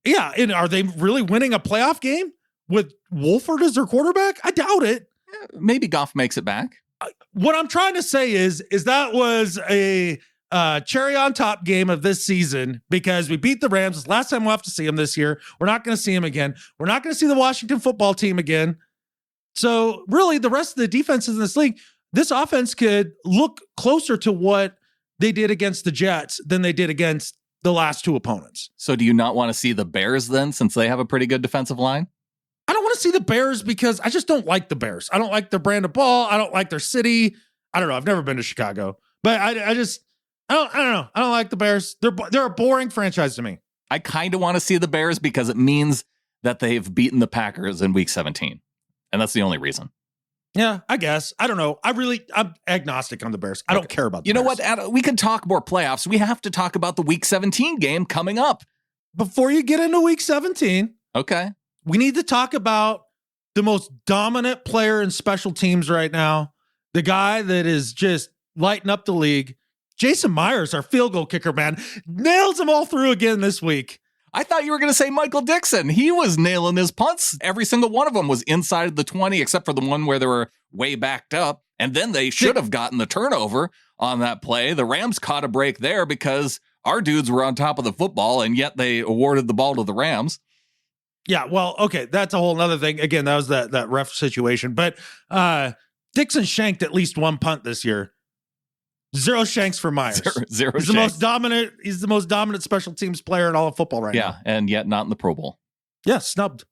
Yeah. And are they really winning a playoff game with Wolford as their quarterback? I doubt it. Maybe Goff makes it back. What I'm trying to say is that was a cherry on top game of this season because we beat the Rams. It's the last time we'll have to see them this year. We're not going to see them again. We're not going to see the Washington football team again. So really the rest of the defenses in this league, this offense could look closer to what they did against the Jets than they did against the last two opponents. So do you not want to see the Bears then, since they have a pretty good defensive line? I don't want to see the Bears because I just don't like the Bears. I don't like their brand of ball. I don't like their city. I don't know. I've never been to Chicago, but I don't know. I don't like the Bears. They're a boring franchise to me. I kind of want to see the Bears because it means that they've beaten the Packers in week 17. And that's the only reason. Yeah, I guess. I don't know. I'm agnostic on the Bears. I don't care about the Bears. You know what, Adam? We could talk more playoffs. We have to talk about the week 17 game coming up. Before you get into week 17, okay, we need to talk about the most dominant player in special teams right now. The guy that is just lighting up the league. Jason Myers, our field goal kicker, man, nails them all through again this week. I thought you were going to say Michael Dixon. He was nailing his punts. Every single one of them was inside the 20, except for the one where they were way backed up. And then they should have gotten the turnover on that play. The Rams caught a break there because our dudes were on top of the football, and yet they awarded the ball to the Rams. Yeah, well, okay, that's a whole nother thing. Again, that was that ref situation. But Dixon shanked at least one punt this year. 0 shanks for Myers. Zero he's shanks. He's the most dominant special teams player in all of football right now. Yeah, and yet not in the Pro Bowl. Yeah, snubbed.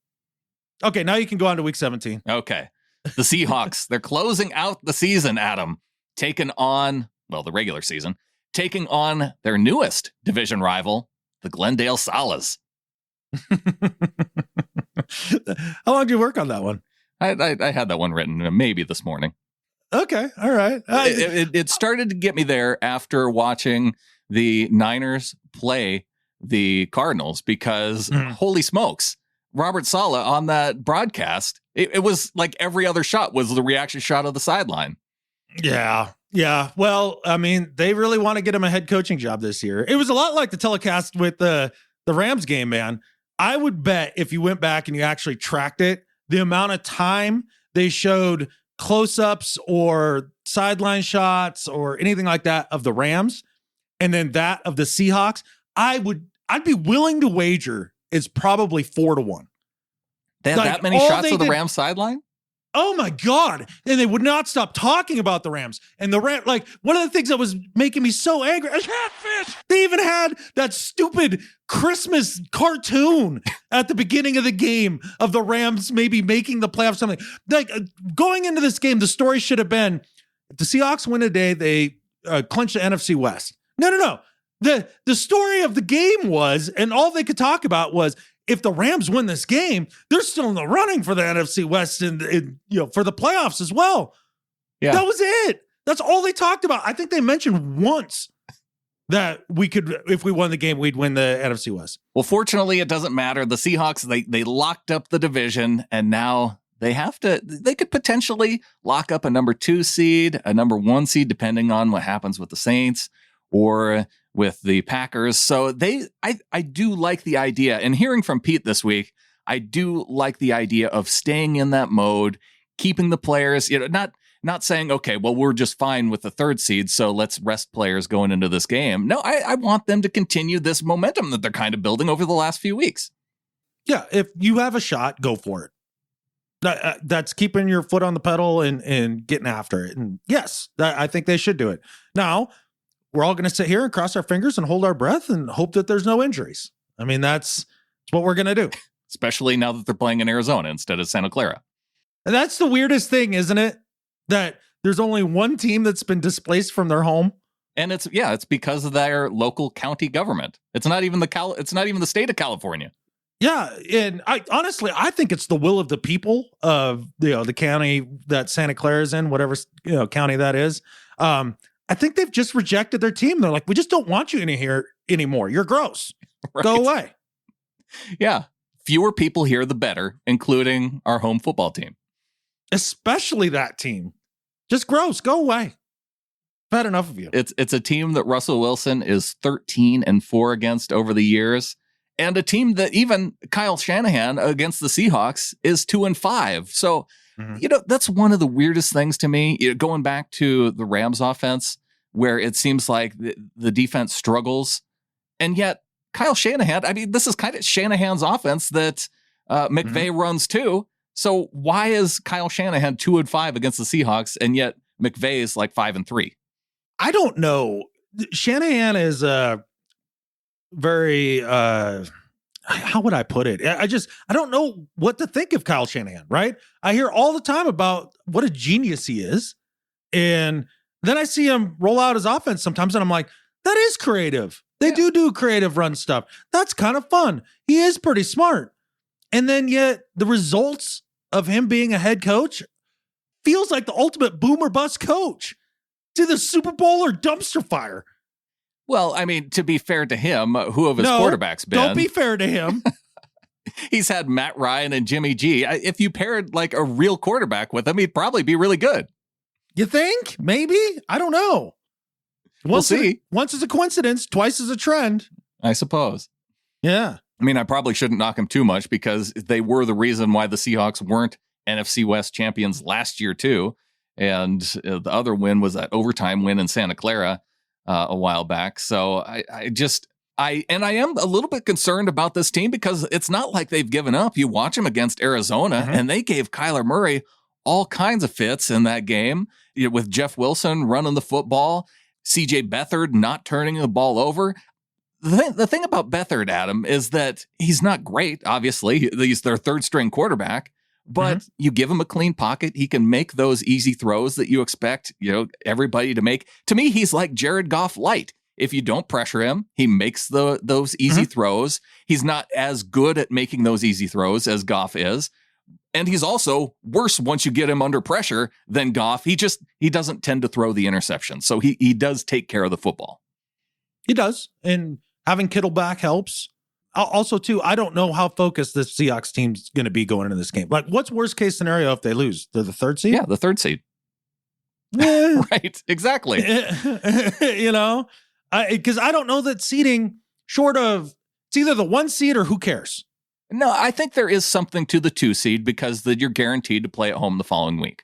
Okay, now you can go on to week 17. Okay. The Seahawks, they're closing out the season, Adam, the regular season, taking on their newest division rival, the Glendale Salas. How long did you work on that one? I had that one written maybe this morning. Okay, all right. It started to get me there after watching the Niners play the Cardinals because, holy smokes, Robert Saleh on that broadcast, it was like every other shot was the reaction shot of the sideline. Yeah. Well, I mean, they really want to get him a head coaching job this year. It was a lot like the telecast with the Rams game, man. I would bet if you went back and you actually tracked it, the amount of time they showed close-ups or sideline shots or anything like that of the Rams, and then that of the Seahawks, I'd be willing to wager it's probably 4-1. They had that many shots of the Rams sideline? Oh my God. And they would not stop talking about the Rams. And the Rams, like, one of the things that was making me so angry, catfish. They even had that stupid Christmas cartoon at the beginning of the game of the Rams maybe making the playoffs, something. Like, going into this game, the story should have been, if the Seahawks win today, they clinch the NFC West. No. The story of the game was, and all they could talk about was, if the Rams win this game, they're still in the running for the NFC West and for the playoffs as well. Yeah. That was it. That's all they talked about. I think they mentioned once that we could, if we won the game, we'd win the NFC West. Well, fortunately, it doesn't matter. The Seahawks, they locked up the division, and now they could potentially lock up a number 2 seed, a number 1 seed, depending on what happens with the Saints or with the Packers. So I do like the idea, and hearing from Pete this week, I do like the idea of staying in that mode, keeping the players, not saying, okay, well, we're just fine with the 3rd seed, so let's rest players going into this game. No, I want them to continue this momentum that they're kind of building over the last few weeks. Yeah, if you have a shot, go for it. That's keeping your foot on the pedal and getting after it. And yes, I think they should do it. Now, we're all going to sit here and cross our fingers and hold our breath and hope that there's no injuries. I mean, that's what we're going to do. Especially now that they're playing in Arizona instead of Santa Clara. And that's the weirdest thing, isn't it? That there's only one team that's been displaced from their home. And it's because of their local county government. It's not even the state of California. Yeah, and I think it's the will of the people of the county that Santa Clara is in, whatever county that is. I think they've just rejected their team. They're like, we just don't want you in here anymore. You're gross. Right. Go away. Yeah. Fewer people here, the better, including our home football team. Especially that team. Just gross. Go away. I've had enough of you. It's a team that Russell Wilson is 13-4 against over the years, and a team that even Kyle Shanahan against the Seahawks is 2-5. So, that's one of the weirdest things to me, going back to the Rams offense, where it seems like the defense struggles. And yet Kyle Shanahan, I mean, this is kind of Shanahan's offense that McVay runs too. So why is Kyle Shanahan 2-5 against the Seahawks, and yet McVay is like 5-3? I don't know. Shanahan is very, how would I put it? I don't know what to think of Kyle Shanahan, right? I hear all the time about what a genius he is. And then I see him roll out his offense sometimes, and I'm like, that is creative. They do creative run stuff. That's kind of fun. He is pretty smart. And then yet the results of him being a head coach feels like the ultimate boom or bust coach. To the Super Bowl or dumpster fire. Well, I mean, to be fair to him, who of his quarterbacks been? Don't be fair to him. He's had Matt Ryan and Jimmy G. If you paired like a real quarterback with him, he'd probably be really good. You think? Maybe? I don't know. We'll see. Once is a coincidence, twice is a trend. I suppose. Yeah. I mean, I probably shouldn't knock him too much because they were the reason why the Seahawks weren't NFC West champions last year too. And the other win was that overtime win in Santa Clara a while back. So I am a little bit concerned about this team because it's not like they've given up. You watch them against Arizona, and they gave Kyler Murray all kinds of fits in that game, with Jeff Wilson running the football, CJ Beathard not turning the ball over. The thing about Beathard, Adam, is that he's not great. Obviously, he's their third string quarterback, but you give him a clean pocket. He can make those easy throws that you expect, everybody to make. To me, he's like Jared Goff light. If you don't pressure him, he makes those easy throws. He's not as good at making those easy throws as Goff is. And he's also worse once you get him under pressure than Goff. He doesn't tend to throw the interception. So he does take care of the football. He does. And having Kittle back helps. Also, too, I don't know how focused this Seahawks team's going to be going into this game. Like, what's worst case scenario if they lose? They're the third seed? Yeah, the third seed. Right, exactly. Because I don't know that seeding short of, it's either the 1 seed or who cares? No, I think there is something to the 2 seed because you're guaranteed to play at home the following week.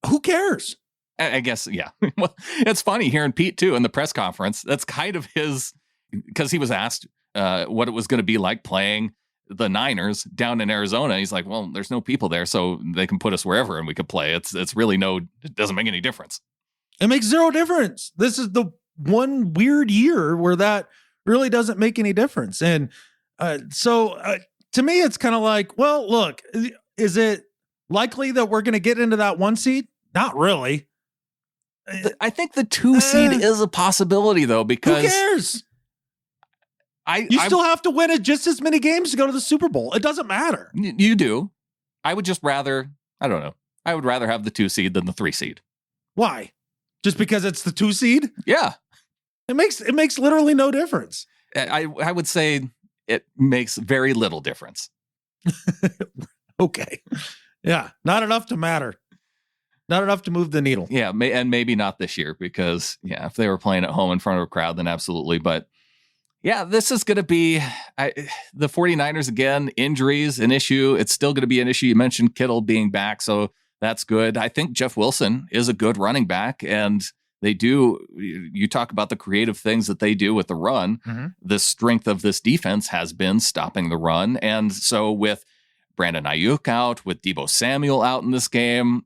Who cares? I guess, yeah. Well, it's funny hearing Pete, too, in the press conference. That's kind of his, because he was asked what it was going to be like playing the Niners down in Arizona. He's like, well, there's no people there, so they can put us wherever and we could play. It's really it doesn't make any difference. It makes zero difference. This is the one weird year where that really doesn't make any difference. And so to me, it's kind of like, well, look, is it likely that we're going to get into that 1 seed? Not really. I think the 2 seed is a possibility, though, because who cares? You still have to win just as many games to go to the Super Bowl. It doesn't matter. You do. I would just rather, I don't know. I would rather have the 2 seed than the 3 seed. Why? Just because it's the 2 seed? Yeah. It makes literally no difference. I would say it makes very little difference. Okay. Yeah. Not enough to matter. Not enough to move the needle. Yeah. And maybe not this year because, if they were playing at home in front of a crowd, then absolutely. But yeah, this is going to be the 49ers again, injuries, an issue. It's still going to be an issue. You mentioned Kittle being back, so that's good. I think Jeff Wilson is a good running back, and you talk about the creative things that they do with the run. The strength of this defense has been stopping the run. And so with Brandon Aiyuk out, with Deebo Samuel out in this game,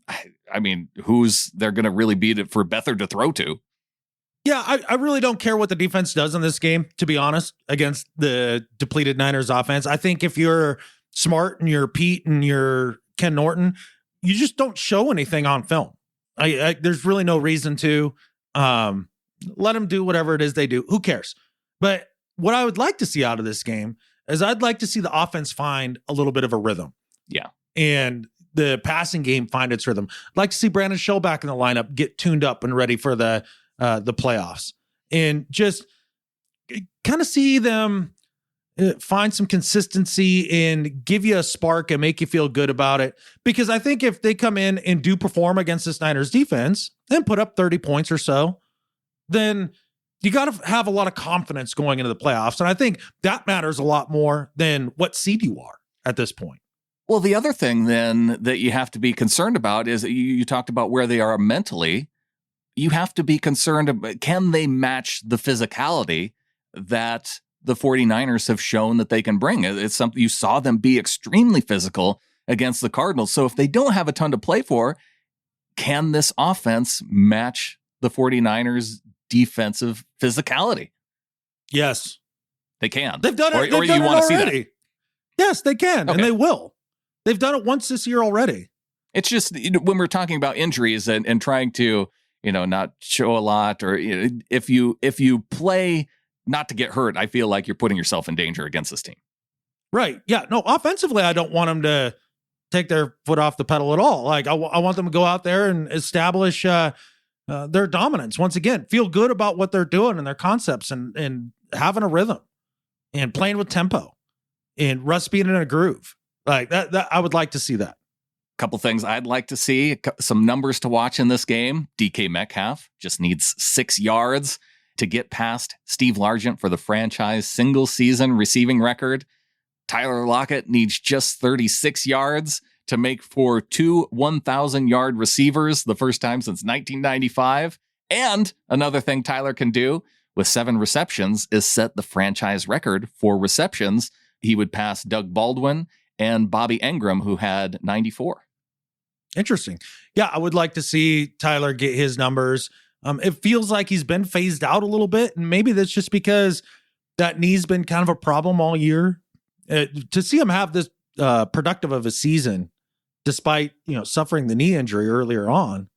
I mean, who's they're going to really beat it for Beathard to throw to? Yeah, I really don't care what the defense does in this game, to be honest, against the depleted Niners offense. I think if you're smart and you're Pete and you're Ken Norton, you just don't show anything on film. There's really no reason to let them do whatever it is they do. Who cares? But what I would like to see out of this game is I'd like to see the offense find a little bit of a rhythm. Yeah. And the passing game find its rhythm. I'd like to see Brandon Schill back in the lineup, get tuned up and ready for the playoffs, and just kind of see them find some consistency and give you a spark and make you feel good about it. Because I think if they come in and do perform against this Niners defense and put up 30 points or so, then you got to have a lot of confidence going into the playoffs. And I think that matters a lot more than what seed you are at this point. Well, the other thing then that you have to be concerned about is you talked about where they are mentally. You have to be concerned about, can they match the physicality that the 49ers have shown that they can bring? It's something you saw them be extremely physical against the Cardinals. So if they don't have a ton to play for, can this offense match the 49ers defensive physicality? Yes. They can. They've done it. Or you want to see that? Yes, they can. Okay. And they will. They've done it once this year already. It's just when we're talking about injuries and trying to, not show a lot, or if you play not to get hurt, I feel like you're putting yourself in danger against this team. Right. Yeah. No, offensively, I don't want them to take their foot off the pedal at all. Like I want them to go out there and establish their dominance. Once again, feel good about what they're doing and their concepts and having a rhythm and playing with tempo and Russ being in a groove. Like that I would like to see that. Couple things I'd like to see, some numbers to watch in this game. DK Metcalf just needs 6 yards to get past Steve Largent for the franchise single season receiving record. Tyler Lockett needs just 36 yards to make for 2 1,000-yard receivers, the first time since 1995. And another thing Tyler can do with 7 receptions is set the franchise record for receptions. He would pass Doug Baldwin and Bobby Engram, who had 94. Interesting. Yeah, I would like to see Tyler get his numbers. It feels like he's been phased out a little bit, and maybe that's just because that knee's been kind of a problem all year. To see him have this productive of a season, despite suffering the knee injury earlier on,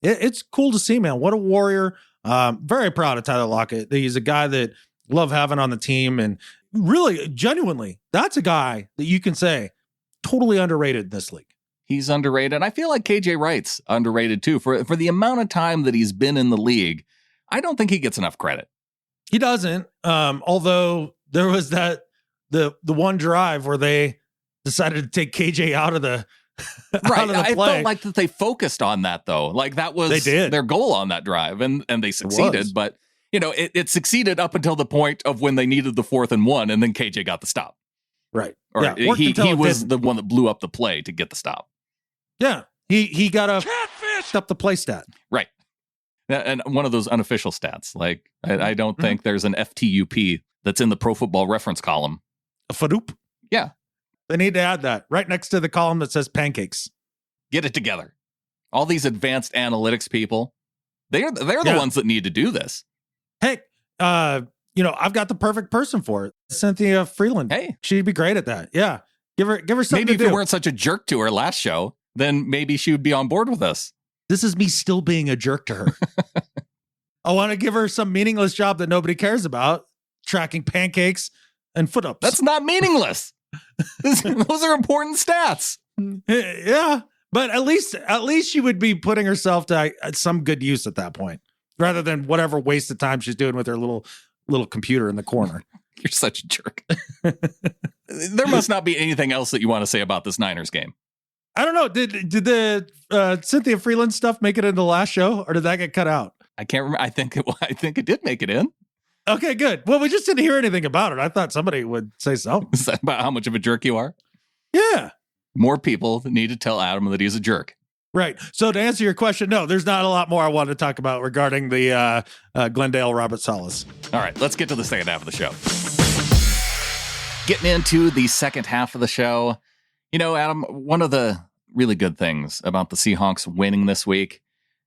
it's cool to see, man. What a warrior! Very proud of Tyler Lockett. He's a guy that love having on the team, and really, genuinely, that's a guy that you can say totally underrated in this league. He's underrated. I feel like KJ Wright's underrated too. For the amount of time that he's been in the league, I don't think he gets enough credit. He doesn't. Although there was the one drive where they decided to take KJ out of the right. out of the I play. felt like that they focused on that though. Like that was their goal on that drive, and they succeeded. But it succeeded up until the point of when they needed the 4th and 1, and then KJ got the stop. Right. Or yeah, he was the one that blew up the play to get the stop. Yeah. He got a catfish up the play stat. Right. And one of those unofficial stats. Like I don't think there's an FTUP that's in the Pro Football Reference column. A fadoop. Yeah. They need to add that right next to the column that says pancakes. Get it together. All these advanced analytics people, they're the ones that need to do this. Hey, I've got the perfect person for it. Cynthia Freeland. Hey, she'd be great at that. Yeah. Give her something maybe to do. If you weren't such a jerk to her last show, then maybe she would be on board with us. This is me still being a jerk to her. I want to give her some meaningless job that nobody cares about, tracking pancakes and foot ups. That's not meaningless. Those are important stats. Yeah, but at least she would be putting herself to some good use at that point, rather than whatever waste of time she's doing with her little computer in the corner. You're such a jerk. There must not be anything else that you want to say about this Niners game. I don't know. Did the Cynthia Freeland stuff make it into the last show, or did that get cut out? I can't remember. I think it did make it in. Okay, good. Well, we just didn't hear anything about it. I thought somebody would say something. Is that about how much of a jerk you are? Yeah. More people need to tell Adam that he's a jerk. Right. So to answer your question, no, there's not a lot more I wanted to talk about regarding the Glendale Robert Salas. All right, let's get to the second half of the show. Getting into the second half of the show, Adam, one of the really good things about the Seahawks winning this week,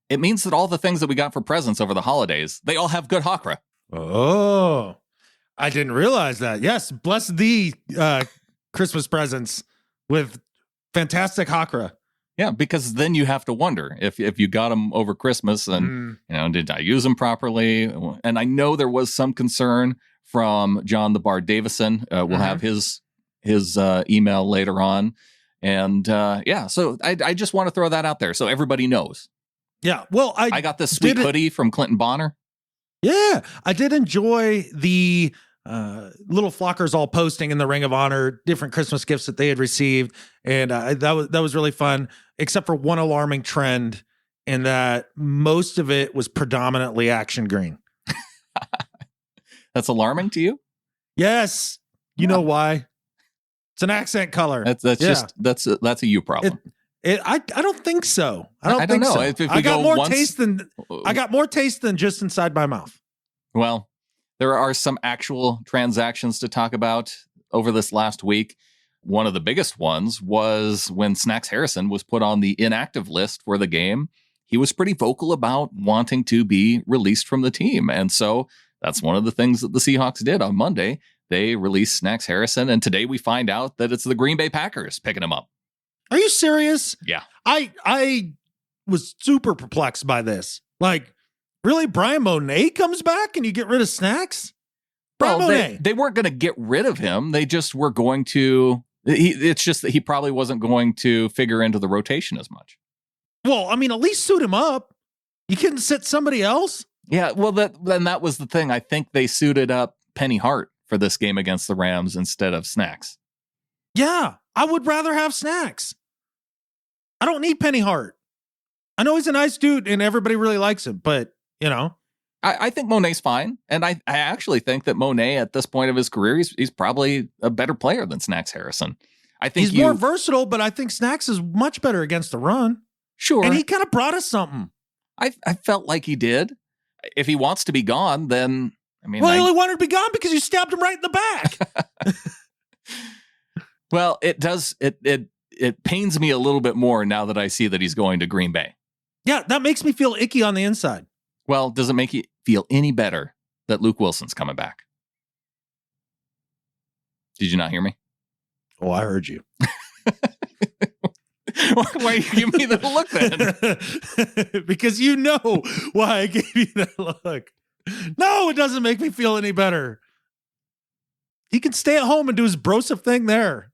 it means that all the things that we got for presents over the holidays, they all have good Hakra. Oh, I didn't realize that. Yes, bless the Christmas presents with fantastic Hakra. Yeah, because then you have to wonder if you got them over Christmas and, did I use them properly? And I know there was some concern from John the Bard Davison. We'll have his email later on. And so I just want to throw that out there so everybody knows. Yeah, well, I got this sweet hoodie from Clinton Bonner. Yeah, I did enjoy the little flockers all posting in the Ring of Honor different Christmas gifts that they had received, and that was really fun. Except for one alarming trend, in that most of it was predominantly action green. That's alarming to you? Yes, you know why? It's an accent color. That's a you problem. I don't think so. I don't know. So. If I got more taste than just inside my mouth. Well, there are some actual transactions to talk about over this last week. One of the biggest ones was when Snacks Harrison was put on the inactive list for the game. He was pretty vocal about wanting to be released from the team. And so that's one of the things that the Seahawks did on Monday. They released Snacks Harrison, and today we find out that it's the Green Bay Packers picking him up. Are you serious? Yeah. I was super perplexed by this. Like, really? Brian Monet comes back and you get rid of Snacks? Brian Monet. They weren't going to get rid of him. They just were going to... It's just that he probably wasn't going to figure into the rotation as much. Well, I mean, at least suit him up. You couldn't sit somebody else? Yeah, well, that was the thing. I think they suited up Penny Hart for this game against the Rams instead of Snacks. Yeah, I would rather have Snacks. I don't need Penny Hart. I know he's a nice dude and everybody really likes him, but, I think Monet's fine. And I actually think that Monet, at this point of his career, he's probably a better player than Snacks Harrison. I think he's more versatile, but I think Snacks is much better against the run. Sure. And he kind of brought us something. I felt like he did. If he wants to be gone, then, I mean. Well, he only wanted to be gone because you stabbed him right in the back. Well, it does. It pains me a little bit more now that I see that he's going to Green Bay. Yeah, that makes me feel icky on the inside. Well, does it make you feel any better that Luke Wilson's coming back? Did you not hear me? Oh, I heard you. Why you give me that look then? Because you know why I gave you that look. No, it doesn't make me feel any better. He can stay at home and do his brosif thing there.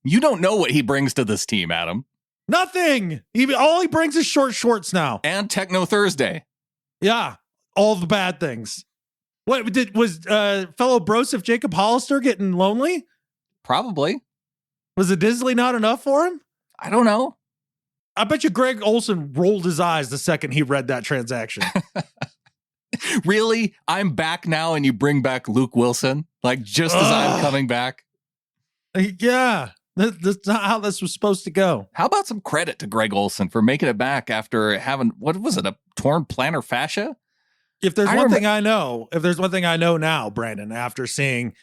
You don't know what he brings to this team, Adam. Nothing. All he brings is short shorts now. And Techno Thursday. Yeah, all the bad things. Was fellow brosif Jacob Hollister getting lonely? Probably. Was a Disley not enough for him? I don't know. I bet you Greg Olson rolled his eyes the second he read that transaction. Really? I'm back now and you bring back Luke Wilson? Like, just as I'm coming back? Yeah. That's not how this was supposed to go. How about some credit to Greg Olson for making it back after having, what was it, a torn plantar fascia? If there's one thing I know now, Brandon, after seeing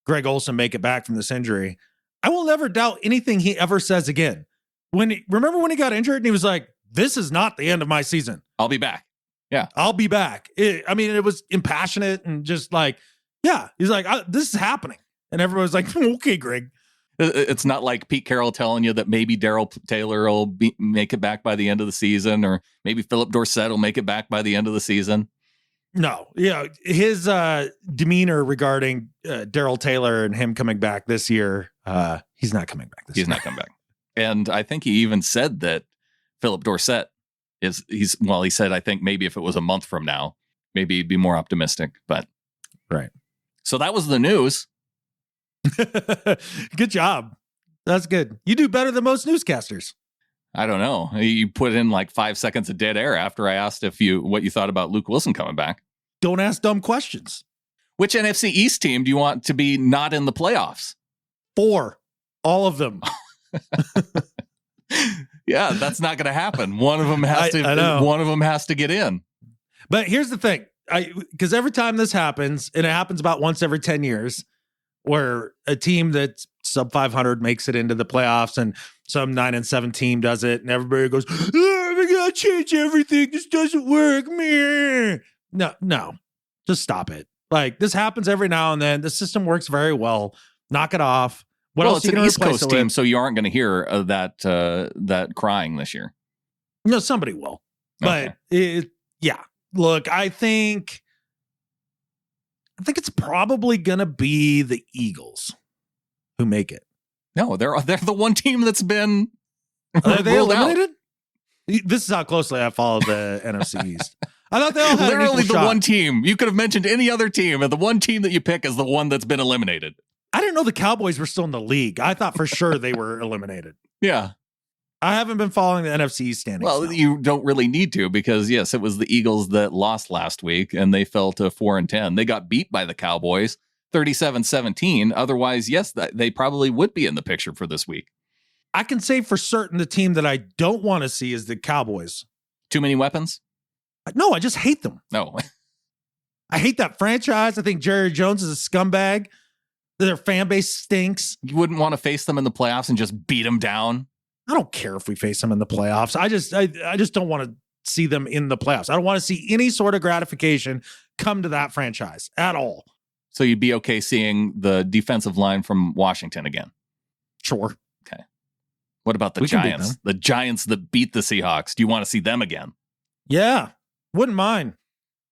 Greg Olson make it back from this injury, I will never doubt anything he ever says again. Remember when he got injured and he was like, this is not the end of my season. I'll be back. Yeah. I'll be back. It was impassionate and just like, yeah, he's like, this is happening. And everyone's like, okay, Greg. It's not like Pete Carroll telling you that maybe Darrell Taylor will make it back by the end of the season, or maybe Philip Dorsett will make it back by the end of the season. No, yeah, his demeanor regarding Darrell Taylor and him coming back this year, he's not coming back this year. He's not coming back. And I think he even said that Philip Dorsett he said, I think maybe if it was a month from now, maybe he'd be more optimistic, but. Right. So that was the news. Good job. That's good. You do better than most newscasters. I don't know. You put in like 5 seconds of dead air after I asked what you thought about Luke Wilson coming back. Don't ask dumb questions. Which NFC East team do you want to be not in the playoffs? 4. All of them. Yeah, that's not going to happen. One of them has One of them has to get in. But here's the thing. Because every time this happens, and it happens about once every 10 years, where a team that's sub 500 makes it into the playoffs and some 9-7 team does it, and everybody goes, oh, we gotta change everything. This doesn't work. Meh. No, just stop it. Like, this happens every now and then. The system works very well. Knock it off. What else? It's an East Coast team, so you aren't going to hear that crying this year. No, somebody will. But yeah. Look, I think it's probably going to be the Eagles who make it. No, they're the one team that's been Are they eliminated? This is how closely I follow the NFC East. I thought they all had literally the one team. You could have mentioned any other team, and the one team that you pick is the one that's been eliminated. I didn't know the Cowboys were still in the league. I thought for sure they were eliminated. Yeah. I haven't been following the NFC East standings. Well, you don't really need to, because yes, it was the Eagles that lost last week and they fell to 4-10. They got beat by the Cowboys 37-17. Otherwise, yes, they probably would be in the picture for this week. I can say for certain the team that I don't want to see is the Cowboys. Too many weapons? No, I just hate them. No. I hate that franchise. I think Jerry Jones is a scumbag. Their fan base stinks. You wouldn't want to face them in the playoffs and just beat them down? I don't care if we face them in the playoffs. I just don't want to see them in the playoffs. I don't want to see any sort of gratification come to that franchise at all. So you'd be okay seeing the defensive line from Washington again? Sure. Okay. What about the Giants? The Giants that beat the Seahawks. Do you want to see them again? Yeah. Wouldn't mind.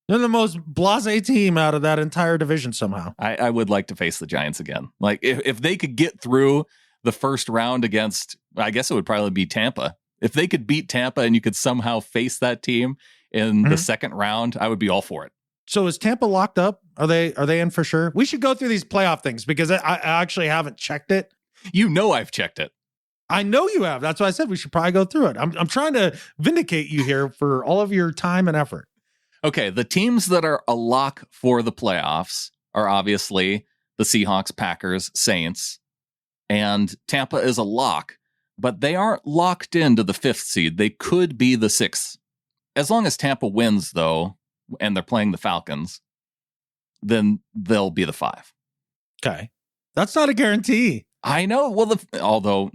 They're the most blasé team out of that entire division somehow. I would like to face the Giants again. Like, if they could get through the first round against, I guess it would probably be Tampa. If they could beat Tampa and you could somehow face that team in the second round, I would be all for it. So is Tampa locked up? Are they in for sure? We should go through these playoff things because I actually haven't checked it. You know I've checked it. I know you have. That's why I said we should probably go through it. I'm trying to vindicate you here for all of your time and effort. Okay, the teams that are a lock for the playoffs are obviously the Seahawks, Packers, Saints, and Tampa is a lock, but they aren't locked into the 5th seed. They could be the 6th. As long as Tampa wins, though, and they're playing the Falcons, then they'll be the 5. Okay. That's not a guarantee. I know. Well, although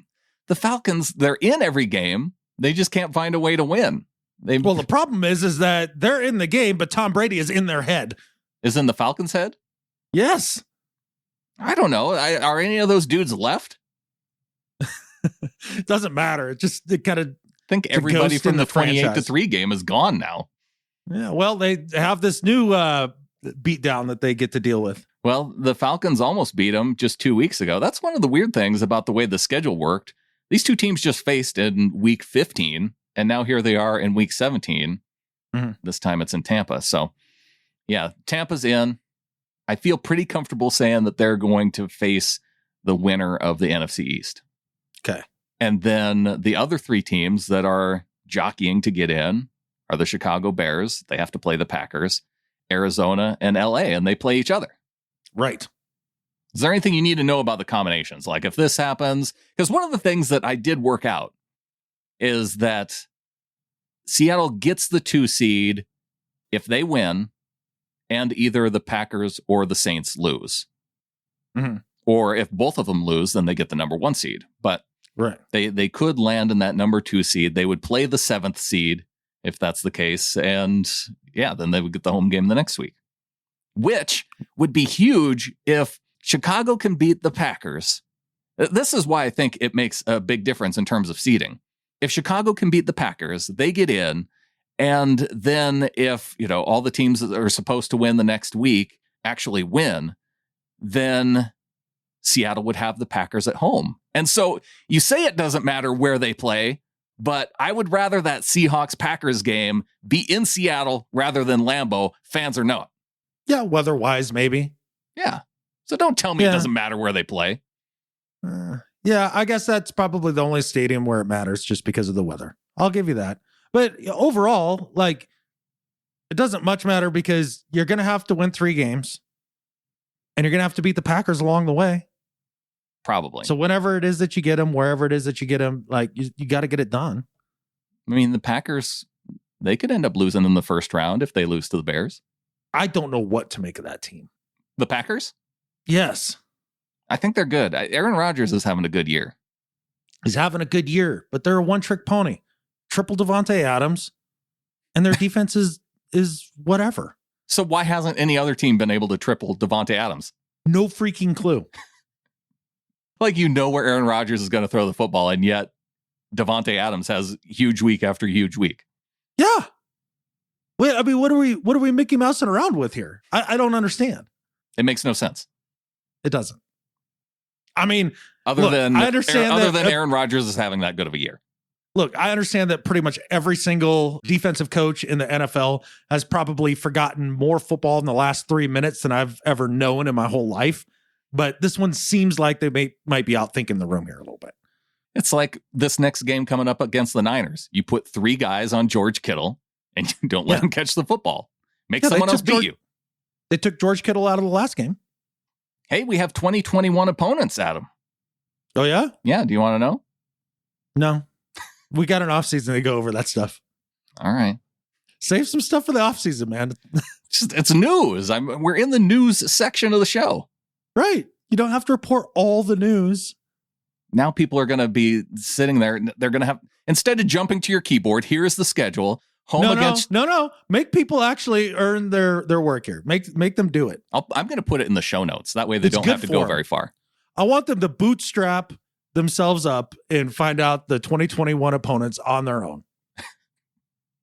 the Falcons, they're in every game. They just can't find a way to win. Well, the problem is that they're in the game, but Tom Brady is in their head. Is in the Falcons' head? Yes. I don't know. Are any of those dudes left? It doesn't matter. It kind of... I think everybody from the 28-3 game is gone now. Yeah, well, they have this new beatdown that they get to deal with. Well, the Falcons almost beat them just 2 weeks ago. That's one of the weird things about the way the schedule worked. These two teams just faced in week 15, and now here they are in week 17. Mm-hmm. This time it's in Tampa. So, yeah, Tampa's in. I feel pretty comfortable saying that they're going to face the winner of the NFC East. Okay. And then the other 3 teams that are jockeying to get in are the Chicago Bears. They have to play the Packers, Arizona, and LA, and they play each other. Right. Is there anything you need to know about the combinations? Like if this happens, because one of the things that I did work out is that Seattle gets the 2 seed if they win and either the Packers or the Saints lose. Mm-hmm. Or if both of them lose, then they get the number 1 seed. But right. They could land in that number 2 seed. They would play the 7th seed if that's the case. And yeah, then they would get the home game the next week, which would be huge if Chicago can beat the Packers. This is why I think it makes a big difference in terms of seeding. If Chicago can beat the Packers, they get in. And then if, all the teams that are supposed to win the next week actually win, then Seattle would have the Packers at home. And so you say it doesn't matter where they play, but I would rather that Seahawks-Packers game be in Seattle rather than Lambeau, fans or not. Yeah, weather-wise, maybe. Yeah. So don't tell me it doesn't matter where they play. Yeah, I guess that's probably the only stadium where it matters just because of the weather. I'll give you that. But overall, it doesn't much matter because you're going to have to win 3 games and you're going to have to beat the Packers along the way. Probably. So whenever it is that you get them, wherever it is that you get them, you got to get it done. I mean, the Packers, they could end up losing in the first round if they lose to the Bears. I don't know what to make of that team. The Packers? Yes. I think they're good. Aaron Rodgers is having a good year. He's having a good year, but they're a one-trick pony. Triple Devontae Adams, and their defense is whatever. So why hasn't any other team been able to triple Devontae Adams? No freaking clue. Where Aaron Rodgers is going to throw the football, and yet Devontae Adams has huge week after huge week. Yeah. Wait, I mean, what are we Mickey Mousing around with here? I don't understand. It makes no sense. It doesn't. I mean, I understand Aaron Rodgers is having that good of a year. Look, I understand that pretty much every single defensive coach in the NFL has probably forgotten more football in the last 3 minutes than I've ever known in my whole life. But this one seems like they might be out thinking the room here a little bit. It's like this next game coming up against the Niners. You put 3 guys on George Kittle and you don't let him catch the football. Make someone else beat you. They took George Kittle out of the last game. Hey, we have 2021 opponents, Adam. Oh, yeah? Yeah. Do you want to know? No. We got an offseason to go over that stuff. All right. Save some stuff for the offseason, man. It's news. We're in the news section of the show. Right. You don't have to report all the news. Now people are going to be sitting there. They're going to have, instead of jumping to your keyboard, here's the schedule. No. Make people actually earn their work here. Make them do it. I'm going to put it in the show notes. That way they don't have to go very far. I want them to bootstrap themselves up and find out the 2021 opponents on their own.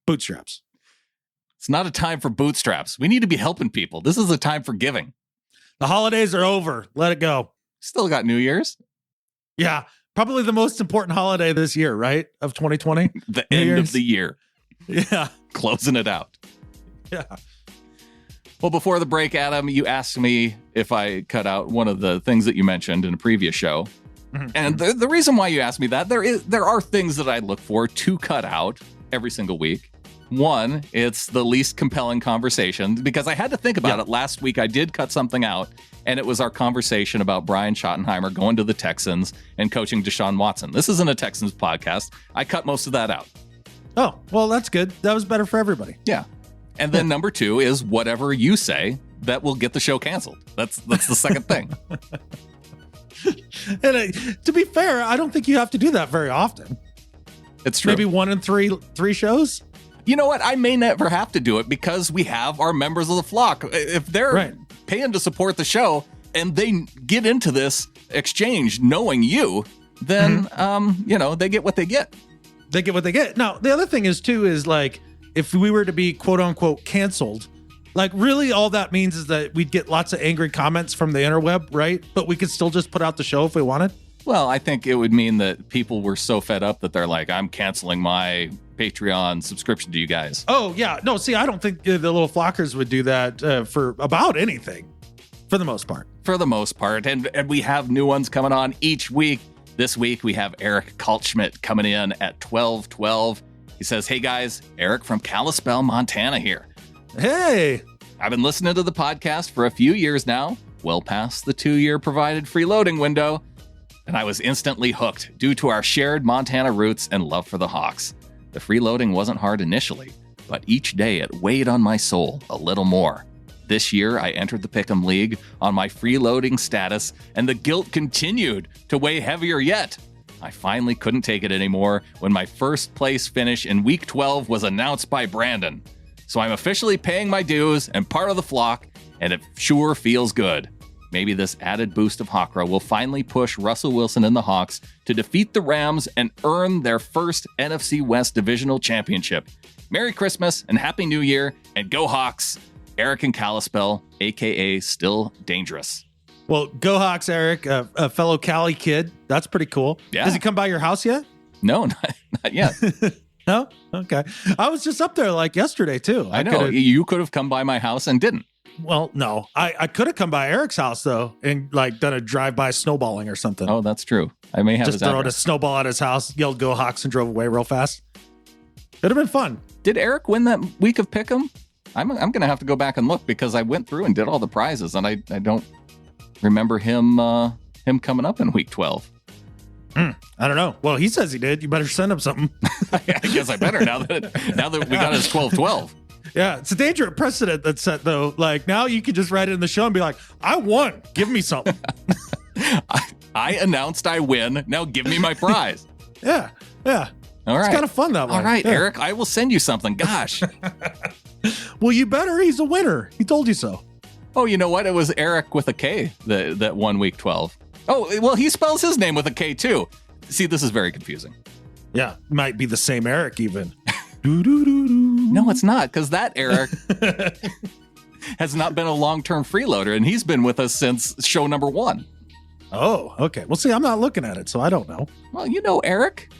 Bootstraps. It's not a time for bootstraps. We need to be helping people. This is a time for giving. The holidays are over. Let it go. Still got New Year's. Yeah. Probably the most important holiday this year, right? Of 2020. The end of the year. Yeah. Closing it out. Yeah. Well, before the break, Adam, you asked me if I cut out one of the things that you mentioned in a previous show. Mm-hmm. And the reason why you asked me that, there are things that I look for to cut out every single week. One, it's the least compelling conversation because I had to think about it. Last week, I did cut something out, and it was our conversation about Brian Schottenheimer going to the Texans and coaching Deshaun Watson. This isn't a Texans podcast. I cut most of that out. Oh, well, that's good. That was better for everybody. Yeah. And then number two is whatever you say that will get the show canceled. That's the second thing. And to be fair, I don't think you have to do that very often. It's true. Maybe 1 in 3 shows. You know what? I may never have to do it because we have our members of the flock. If they're paying to support the show and they get into this exchange knowing you, then, they get what they get. They get what they get. Now, the other thing is, too, is like, if we were to be quote unquote canceled, like really all that means is that we'd get lots of angry comments from the interweb, right? But we could still just put out the show if we wanted. Well, I think it would mean that people were so fed up that they're like, I'm canceling my Patreon subscription to you guys. Oh, yeah. No, see, I don't think the little flockers would do that for about anything, for the most part. For the most part. And we have new ones coming on each week. This week, we have Eric Kaltschmidt coming in at 12:12. He says, hey, guys, Eric from Kalispell, Montana here. Hey. I've been listening to the podcast for a few years now, well past the 2-year provided freeloading window, and I was instantly hooked due to our shared Montana roots and love for the Hawks. The freeloading wasn't hard initially, but each day it weighed on my soul a little more. This year, I entered the Pick'em League on my freeloading status, and the guilt continued to weigh heavier yet. I finally couldn't take it anymore when my first place finish in Week 12 was announced by Brandon. So I'm officially paying my dues and part of the flock, and it sure feels good. Maybe this added boost of Hawkra will finally push Russell Wilson and the Hawks to defeat the Rams and earn their first NFC West divisional championship. Merry Christmas and Happy New Year, and go Hawks! Eric and Kalispell, a.k.a. Still Dangerous. Well, go Hawks, Eric, a fellow Cali kid. That's pretty cool. Yeah. Does he come by your house yet? No, not yet. No? Okay. I was just up there like yesterday, too. I know. You could have come by my house and didn't. Well, no. I could have come by Eric's house, though, and like done a drive-by snowballing or something. Oh, that's true. I may have just thrown a snowball at his house, yelled go Hawks, and drove away real fast. It'd have been fun. Did Eric win that week of Pick'em? I'm going to have to go back and look because I went through and did all the prizes, and I don't remember him coming up in Week 12. I don't know. Well, he says he did. You better send him something. I guess I better now that we got his 12-12. Yeah, it's a dangerous precedent that's set, though. Like, now you can just write it in the show and be like, I won. Give me something. I announced I win. Now give me my prize. Yeah. All right. It's kind of fun that way. All right, yeah. Eric, I will send you something. Gosh. Well, you better. He's a winner. He told you so. Oh, you know what? It was Eric with a K that won Week 12. Oh, well, he spells his name with a K, too. See, this is very confusing. Yeah, might be the same Eric, even. No, it's not, because that Eric has not been a long-term freeloader, and he's been with us since show number 1. Oh, okay. Well, see, I'm not looking at it, so I don't know. Well, you know Eric.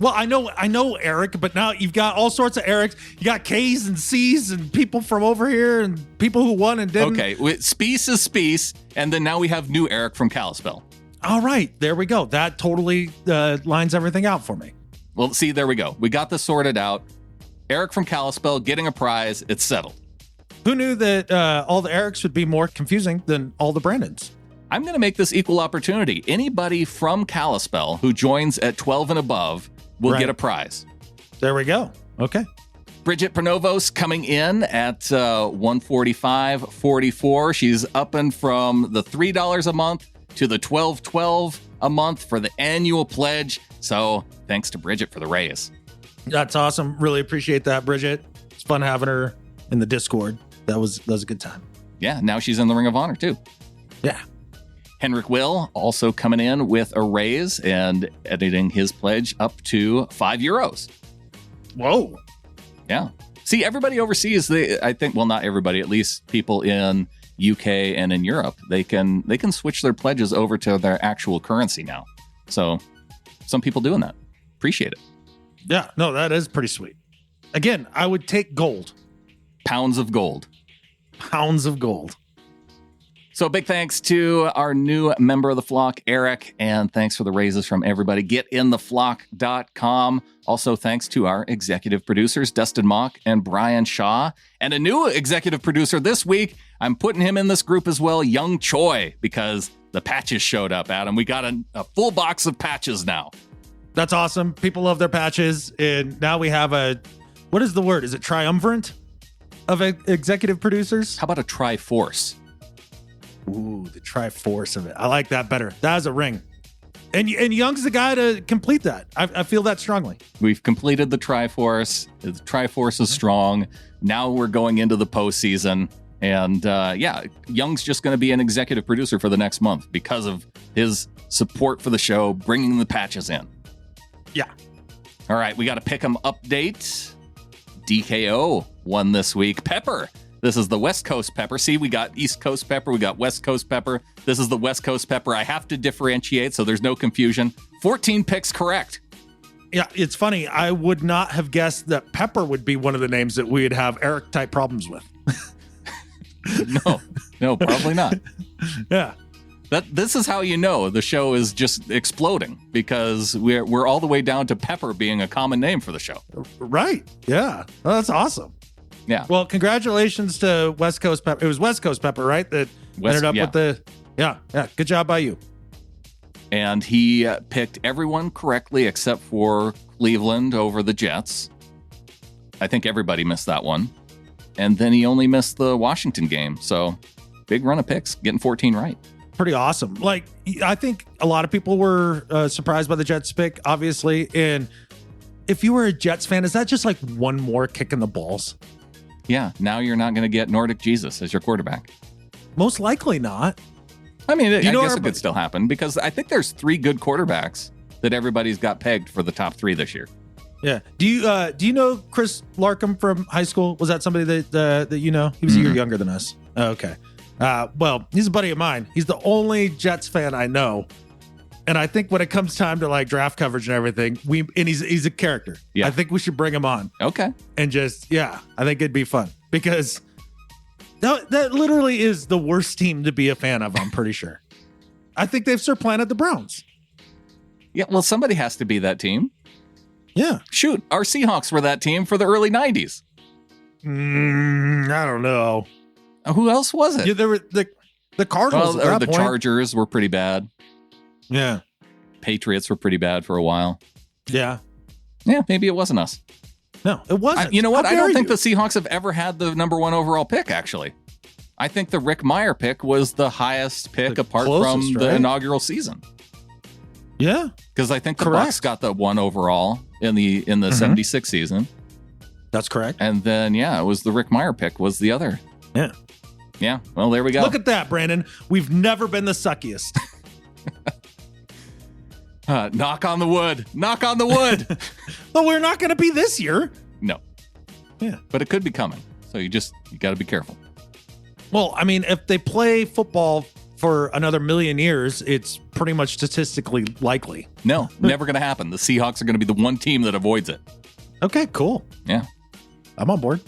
Well, I know Eric, but now you've got all sorts of Erics. You got K's and C's and people from over here and people who won and didn't. Okay, Speece is Speece, and then now we have new Eric from Kalispell. All right, there we go. That totally lines everything out for me. Well, see, there we go. We got this sorted out. Eric from Kalispell getting a prize. It's settled. Who knew that all the Erics would be more confusing than all the Brandons? I'm going to make this equal opportunity. Anybody from Kalispell who joins at 12 and above will get a prize. There we go. Okay. Bridget Pronovos coming in at $145.44. She's upping from the $3 a month to the $12.12 a month for the annual pledge. So thanks to Bridget for the raise. That's awesome. Really appreciate that, Bridget. It's fun having her in the Discord. That was a good time. Yeah, now she's in the Ring of Honor too. Yeah. Henrik Will also coming in with a raise and editing his pledge up to €5. Whoa. Yeah. See, everybody overseas, I think, well, not everybody, at least people in UK and in Europe, they can switch their pledges over to their actual currency now. So some people doing that. Appreciate it. Yeah, no, that is pretty sweet. Again, I would take gold. Pounds of gold. Pounds of gold. So big thanks to our new member of the flock, Eric, and thanks for the raises from everybody. GetInTheFlock.com. Also, thanks to our executive producers, Dustin Mock and Brian Shaw. And a new executive producer this week, I'm putting him in this group as well, Young Choi, because the patches showed up, Adam. We got a full box of patches now. That's awesome. People love their patches. And now we have what is the word? Is it triumvirate of executive producers? How about a Triforce? Ooh, the Triforce of it. I like that better. That has a ring. And Young's the guy to complete that. I feel that strongly. We've completed the Triforce. The Triforce is strong. Now we're going into the postseason. And Young's just going to be an executive producer for the next month because of his support for the show, bringing the patches in. Yeah. All right, we got a pick'em update. DKO won this week. Pepper. This is the West Coast Pepper. See, we got East Coast Pepper. We got West Coast Pepper. This is the West Coast Pepper. I have to differentiate so there's no confusion. 14 picks correct. Yeah, it's funny. I would not have guessed that Pepper would be one of the names that we'd have Eric-type problems with. No, probably not. Yeah. This is how you know the show is just exploding, because we're all the way down to Pepper being a common name for the show. Right. Yeah. Well, that's awesome. Yeah. Well, congratulations to West Coast Pepper. It was West Coast Pepper, right? That ended up with the... Yeah. Good job by you. And he picked everyone correctly except for Cleveland over the Jets. I think everybody missed that one. And then he only missed the Washington game. So big run of picks, getting 14 right. Pretty awesome. Like, I think a lot of people were surprised by the Jets pick, obviously. And if you were a Jets fan, is that just like one more kick in the balls? Yeah. Now you're not going to get Nordic Jesus as your quarterback. Most likely not. I mean, I guess it could still happen, because I think there's 3 good quarterbacks that everybody's got pegged for the top 3 this year. Yeah. Do you know Chris Larkham from high school? Was that somebody that you know? He was a year younger than us. Oh, okay. Well, he's a buddy of mine. He's the only Jets fan I know. And I think when it comes time to like draft coverage and everything, he's a character. Yeah. I think we should bring him on. Okay. And just, I think it'd be fun, because that literally is the worst team to be a fan of, I'm pretty sure. I think they've supplanted the Browns. Yeah, well, somebody has to be that team. Yeah. Shoot, our Seahawks were that team for the early 90s. I don't know. Who else was it? Yeah, there were the Cardinals. Well, or the Chargers were pretty bad. Yeah. Patriots were pretty bad for a while. Yeah. Yeah, maybe it wasn't us. No, it wasn't. You know what? I don't think the Seahawks have ever had the number 1 overall pick, actually. I think the Rick Meyer pick was the highest pick apart from the inaugural season. Yeah. Because I think the Bucs got the 1 overall in the 76 season. That's correct. And then, it was the Rick Meyer pick was the other. Yeah. Yeah. Well, there we go. Look at that, Brandon. We've never been the suckiest. Knock on the wood. Knock on the wood. But we're not going to be this year. No. Yeah. But it could be coming. So you got to be careful. Well, I mean, if they play football for another million years, it's pretty much statistically likely. No, never going to happen. The Seahawks are going to be the one team that avoids it. Okay, cool. Yeah. I'm on board.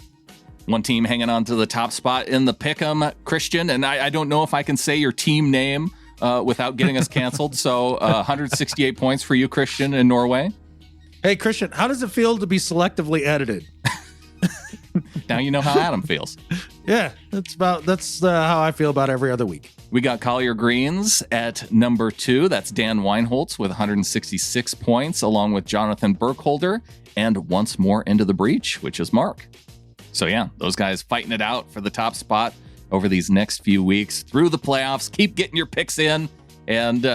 One team hanging on to the top spot in the pick'em, Christian, and I don't know if I can say your team name without getting us canceled. So 168 points for you, Christian, in Norway. Hey, Christian, how does it feel to be selectively edited? Now you know how Adam feels. Yeah, that's how I feel about every other week. We got Collier Greens at number 2. That's Dan Weinholtz with 166 points, along with Jonathan Burkholder and Once More Into the Breach, which is Mark. So those guys fighting it out for the top spot over these next few weeks through the playoffs. Keep getting your picks in. And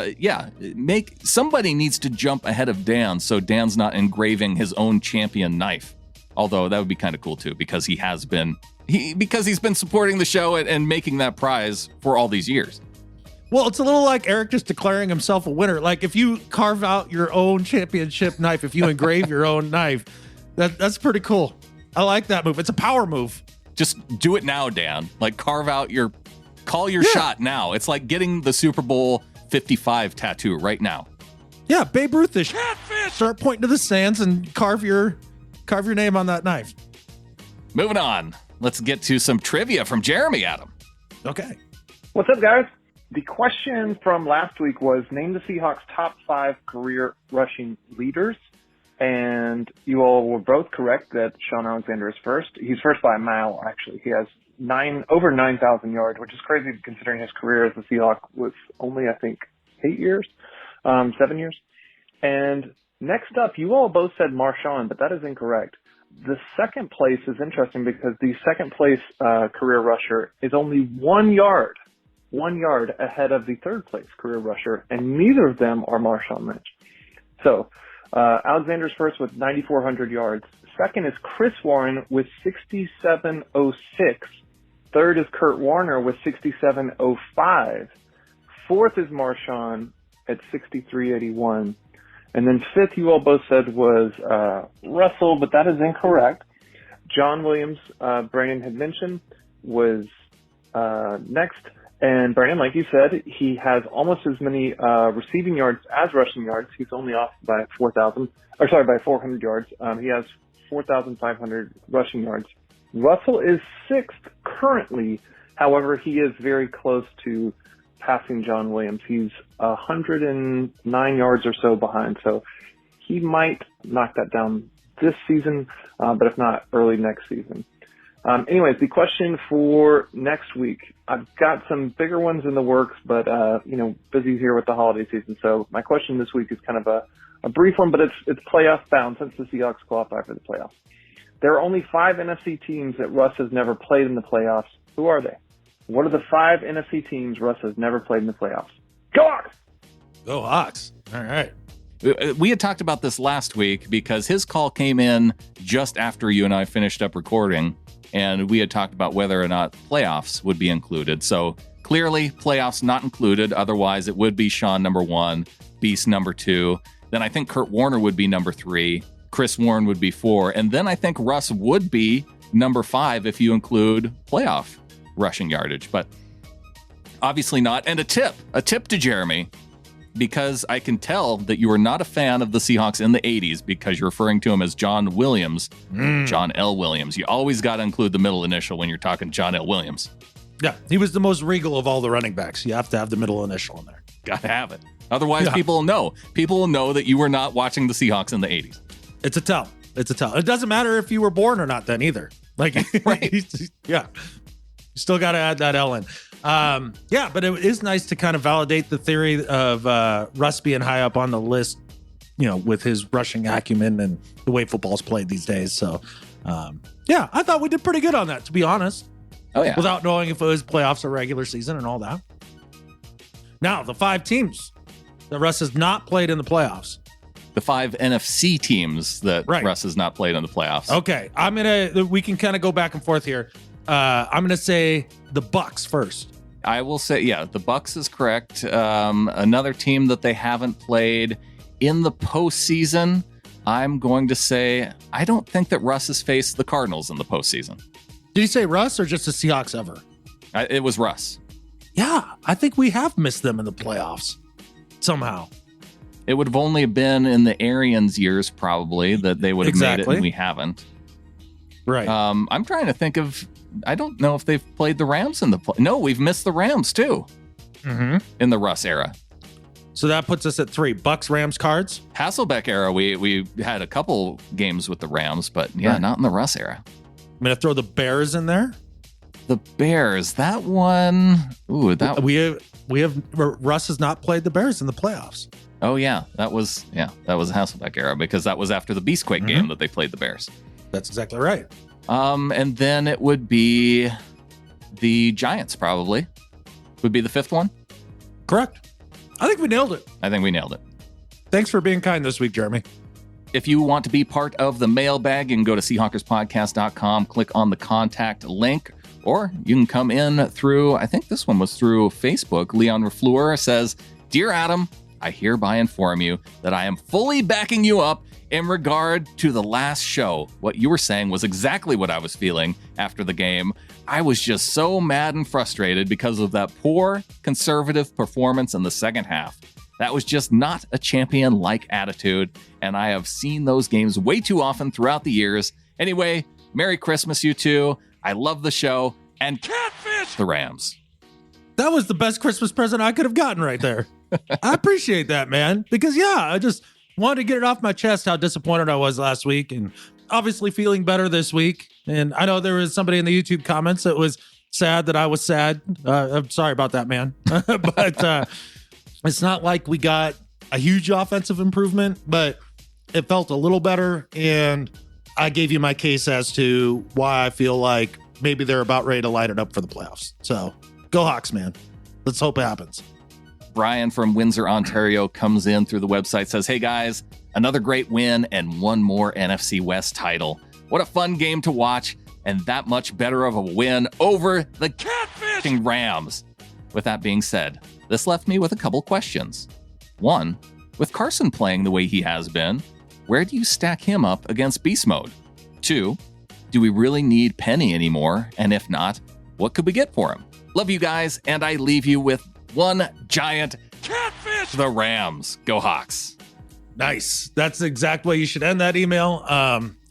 somebody needs to jump ahead of Dan so Dan's not engraving his own champion knife. Although that would be kind of cool too, because he's been supporting the show and making that prize for all these years. Well, it's a little like Eric just declaring himself a winner. Like if you carve out your own championship knife, if you engrave your own knife, that's pretty cool. I like that move. It's a power move. Just do it now, Dan. Like call your shot now. It's like getting the Super Bowl 55 tattoo right now. Yeah, Babe Ruth-ish. Start pointing to the stands and carve your name on that knife. Moving on. Let's get to some trivia from Jeremy, Adam. Okay. What's up, guys? The question from last week was, name the Seahawks' top 5 career rushing leaders. And you all were both correct that Shaun Alexander is first. He's first by a mile, actually. He has over 9,000 yards, which is crazy considering his career as a Seahawk was only, I think, 7 years. And next up, you all both said Marshawn, but that is incorrect. The second place is interesting because the second place career rusher is only 1 yard ahead of the third place career rusher, and neither of them are Marshawn Lynch. So Alexander's first with 9,400 yards. Second is Chris Warren with 6,706. Third is Kurt Warner with 6,705. Fourth is Marshawn at 6,381. And then fifth, you all both said was Russell, but that is incorrect. John Williams, Brandon had mentioned, was next. And Brandon, like you said, he has almost as many receiving yards as rushing yards. He's only off by 400 yards. He has 4,500 rushing yards. Russell is sixth currently. However, he is very close to passing John Williams. He's 109 yards or so behind, so he might knock that down this season, but if not, early next season. Anyways, the question for next week, I've got some bigger ones in the works, but, busy here with the holiday season. So my question this week is kind of a brief one, but it's playoff bound since the Seahawks qualify for the playoffs. There are only 5 NFC teams that Russ has never played in the playoffs. Who are they? What are the 5 NFC teams Russ has never played in the playoffs? Go Hawks! Go Hawks. All right. We had talked about this last week because his call came in just after you and I finished up recording, and we had talked about whether or not playoffs would be included. So clearly, playoffs not included. Otherwise, it would be Sean number 1, Beast number 2. Then I think Kurt Warner would be number 3. Chris Warren would be 4. And then I think Russ would be number 5 if you include playoff rushing yardage. But obviously not. And a tip to Jeremy, because I can tell that you are not a fan of the Seahawks in the 80s because you're referring to him as John Williams, John L. Williams. You always got to include the middle initial when you're talking John L. Williams. Yeah, he was the most regal of all the running backs. You have to have the middle initial in there. Got to have it. Otherwise, people will know. People will know that you were not watching the Seahawks in the 80s. It's a tell. It doesn't matter if you were born or not then either. Like, right. Yeah. You still got to add that L in. But it is nice to kind of validate the theory of Russ being high up on the list, with his rushing acumen and the way football's played these days. So, I thought we did pretty good on that, to be honest. Oh, yeah. Without knowing if it was playoffs or regular season and all that. Now, the 5 teams that Russ has not played in the playoffs. The 5 NFC teams that Russ has not played in the playoffs. Okay, we can kind of go back and forth here. I'm going to say the Bucs first. I will say, the Bucs is correct. Another team that they haven't played in the postseason, I'm going to say, I don't think that Russ has faced the Cardinals in the postseason. Did you say Russ or just the Seahawks ever? It was Russ. Yeah, I think we have missed them in the playoffs somehow. It would have only been in the Arians years, probably, that they would have made it, and we haven't. Right. I'm trying to think of, I don't know if they've played the Rams in the No, we've missed the Rams, too, in the Russ era. So that puts us at 3. Bucs, Rams, Cards. Hasselbeck era, we had a couple games with the Rams, but not in the Russ era. I'm going to throw the Bears in there. The Bears, that one. Ooh, that we have Russ has not played the Bears in the playoffs. Oh that was a Hasselbeck era because that was after the Beastquake game that they played the Bears. That's exactly right. And then it would be the Giants, probably. Would be the 5th one. Correct. I think we nailed it. Thanks for being kind this week, Jeremy. If you want to be part of the mailbag, you can go to SeahawkersPodcast.com, click on the contact link, or you can come in through, I think this one was through Facebook. Leon Refleur says, Dear Adam, I hereby inform you that I am fully backing you up in regard to the last show. What you were saying was exactly what I was feeling after the game. I was just so mad and frustrated because of that poor conservative performance in the second half. That was just not a champion-like attitude, and I have seen those games way too often throughout the years. Anyway, Merry Christmas, you two. I love the show, and catfish the Rams. That was the best Christmas present I could have gotten right there. I appreciate that, man. Because, I just wanted to get it off my chest how disappointed I was last week, and obviously feeling better this week. And I know there was somebody in the YouTube comments that was sad that I was sad. I'm sorry about that, man. But it's not like we got a huge offensive improvement, but it felt a little better. And I gave you my case as to why I feel like maybe they're about ready to light it up for the playoffs. So go Hawks, man. Let's hope it happens. Brian from Windsor, Ontario comes in through the website, says, hey guys, another great win and one more NFC West title. What a fun game to watch, and that much better of a win over the catfishing Rams. With that being said, this left me with a couple questions. One, with Carson playing the way he has been, where do you stack him up against beast mode? Two, do we really need Penny anymore? And if not, what could we get for him? Love you guys, and I leave you with one giant catfish, the Rams. Go Hawks. Nice. That's the exact way you should end that email.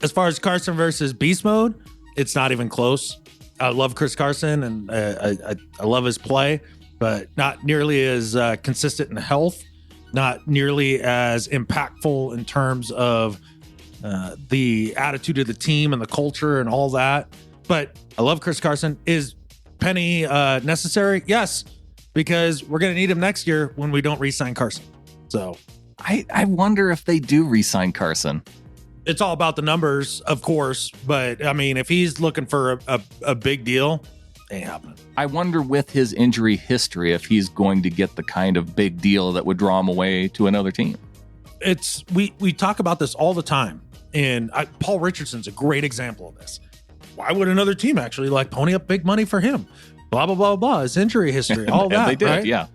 As far as Carson versus beast mode, it's not even close. I love Chris Carson, and I love his play, but not nearly as consistent in health, not nearly as impactful in terms of the attitude of the team and the culture and all that. But I love Chris Carson. Is Penny necessary? Yes, because we're going to need him next year when we don't re-sign Carson. So I wonder if they do re-sign Carson. It's all about the numbers, of course. But, I mean, if he's looking for a big deal, ain't happening. I wonder with his injury history if he's going to get the kind of big deal that would draw him away to another team. We talk about this all the time. And Paul Richardson's a great example of this. Why would another team actually pony up big money for him? Blah, blah, blah, blah. His injury history, all that. They did, right? Yeah.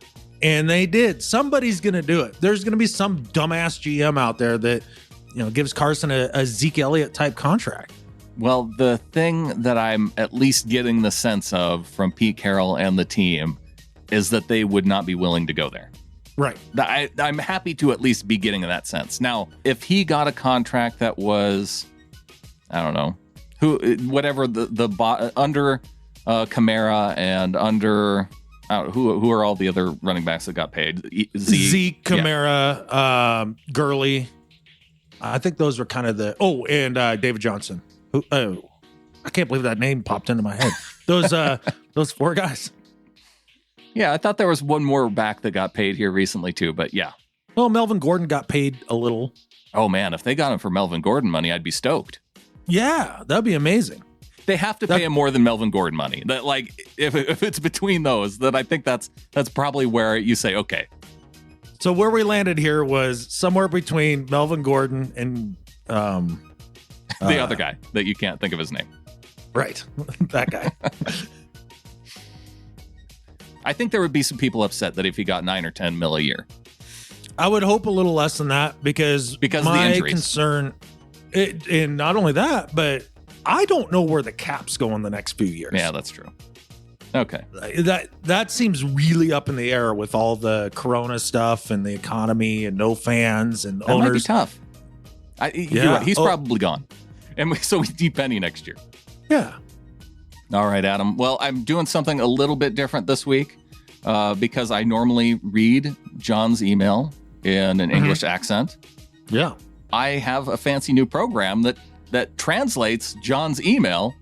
And they did. Somebody's going to do it. There's going to be some dumbass GM out there that, gives Carson a Zeke Elliott type contract. Well, the thing that I'm at least getting the sense of from Pete Carroll and the team is that they would not be willing to go there. Right. I'm happy to at least be getting that sense. Now, if he got a contract that was, I don't know, whatever under Kamara and under who are all the other running backs that got paid? Zeke, Kamara, Gurley. I think those were kind of and David Johnson. I can't believe that name popped into my head. Those four guys. Yeah, I thought there was one more back that got paid here recently too, but yeah. Well, Melvin Gordon got paid a little. Oh man, if they got him for Melvin Gordon money, I'd be stoked. Yeah, that'd be amazing. They have to pay him more than Melvin Gordon money. That if it's between those, then I think that's probably where you say, okay. So where we landed here was somewhere between Melvin Gordon and the other guy that you can't think of his name. Right, that guy. I think there would be some people upset that if he got 9 or 10 mil a year. I would hope a little less than that because of the my injuries. Concern, and not only that, but I don't know where the cap's going the next few years. Yeah, that's true. Okay. That seems really up in the air with all the Corona stuff and the economy and no fans and that owners. Might be tough. You're right. He's probably gone. And so we need Penny next year. Yeah. All right, Adam. Well, I'm doing something a little bit different this week because I normally read John's email in an English accent. Yeah. I have a fancy new program that translates John's email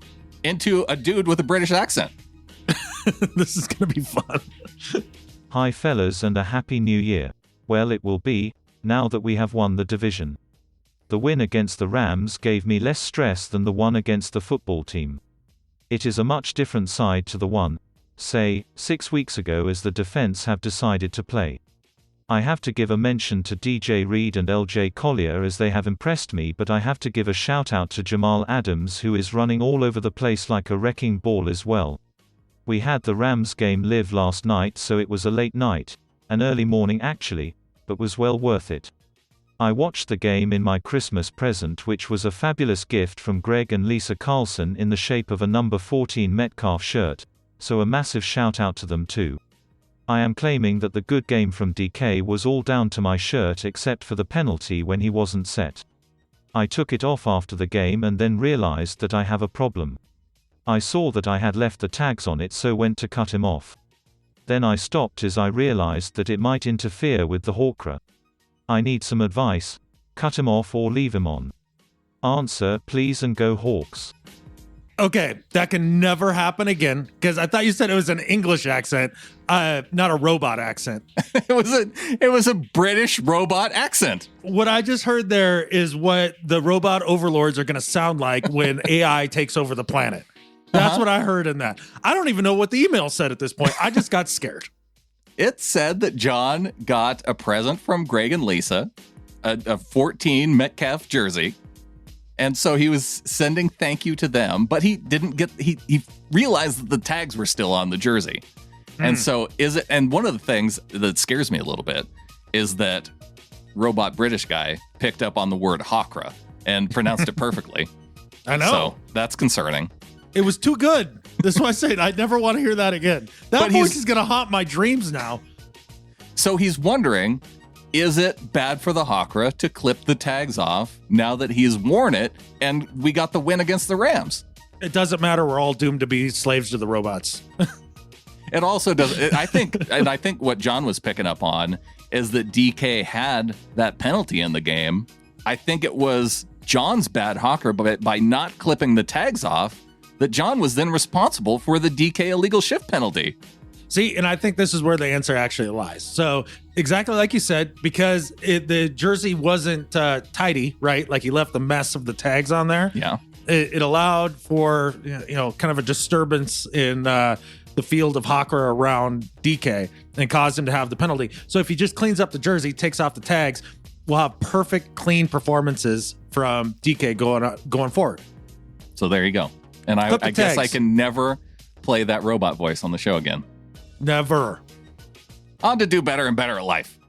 into a dude with a British accent. This is going to be fun. Hi fellas and a happy new year. Well, it will be, now that we have won the division. The win against the Rams gave me less stress than the one against the football team. It is a much different side to the one, say, 6 weeks ago as the defense have decided to play. I have to give a mention to DJ Reed and LJ Collier as they have impressed me, but I have to give a shout out to Jamal Adams who is running all over the place like a wrecking ball as well. We had the Rams game live last night, so it was a late night, an early morning actually, but was well worth it. I watched the game in my Christmas present, which was a fabulous gift from Greg and Lisa Carlson in the shape of a number 14 Metcalf shirt, so a massive shout out to them too. I am claiming that the good game from DK was all down to my shirt except for the penalty when he wasn't set. I took it off after the game and then realized that I have a problem. I saw that I had left the tags on it, so went to cut him off. Then I stopped as I realized that it might interfere with the Hawkra. I need some advice. Cut him off or leave him on? Answer, please, and go Hawks. Okay, that can never happen again, because I thought you said it was an English accent, not a robot accent. It was a British robot accent. What I just heard there is what the robot overlords are going to sound like when AI takes over the planet. That's what I heard in that. I don't even know what the email said at this point. I just got scared. It said that John got a present from Greg and Lisa, a 14 Metcalf jersey. And so he was sending thank you to them, but he didn't get, he realized that the tags were still on the jersey. And so and one of the things that scares me a little bit is that robot British guy picked up on the word Hawkra and pronounced it perfectly. I know. So that's concerning. It was too good. That's why I said I never want to hear that again. That voice is going to haunt my dreams now. So he's wondering, is it bad for the Hawkra to clip the tags off now that he's worn it and we got the win against the Rams? It doesn't matter. We're all doomed to be slaves to the robots. It also does. I think what John was picking up on is that DK had that penalty in the game. I think it was John's bad Hawkra, but by not clipping the tags off, that John was then responsible for the DK illegal shift penalty. See, and I think this is where the answer actually lies. So exactly like you said, because the jersey wasn't tidy, right? Like he left the mess of the tags on there. Yeah. It allowed for, kind of a disturbance in the field of Hawkra around DK and caused him to have the penalty. So if he just cleans up the jersey, takes off the tags, we'll have perfect, clean performances from DK going forward. So there you go. And I guess I can never play that robot voice on the show again. Never. On to do better and better at life.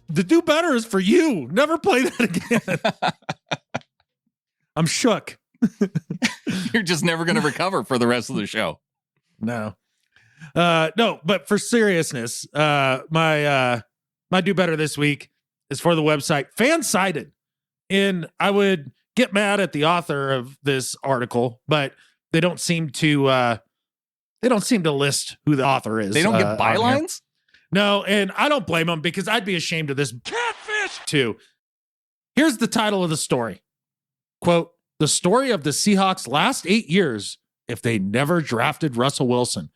The do better is for you. Never play that again. I'm shook. You're just never going to recover for the rest of the show. No. No, but for seriousness, my do better this week is for the website Fansided. And I would get mad at the author of this article, but they don't seem to list who the author is. They don't get bylines? No, and I don't blame them because I'd be ashamed of this catfish too. Here's the title of the story. Quote, the story of the Seahawks' last 8 years if they never drafted Russell Wilson.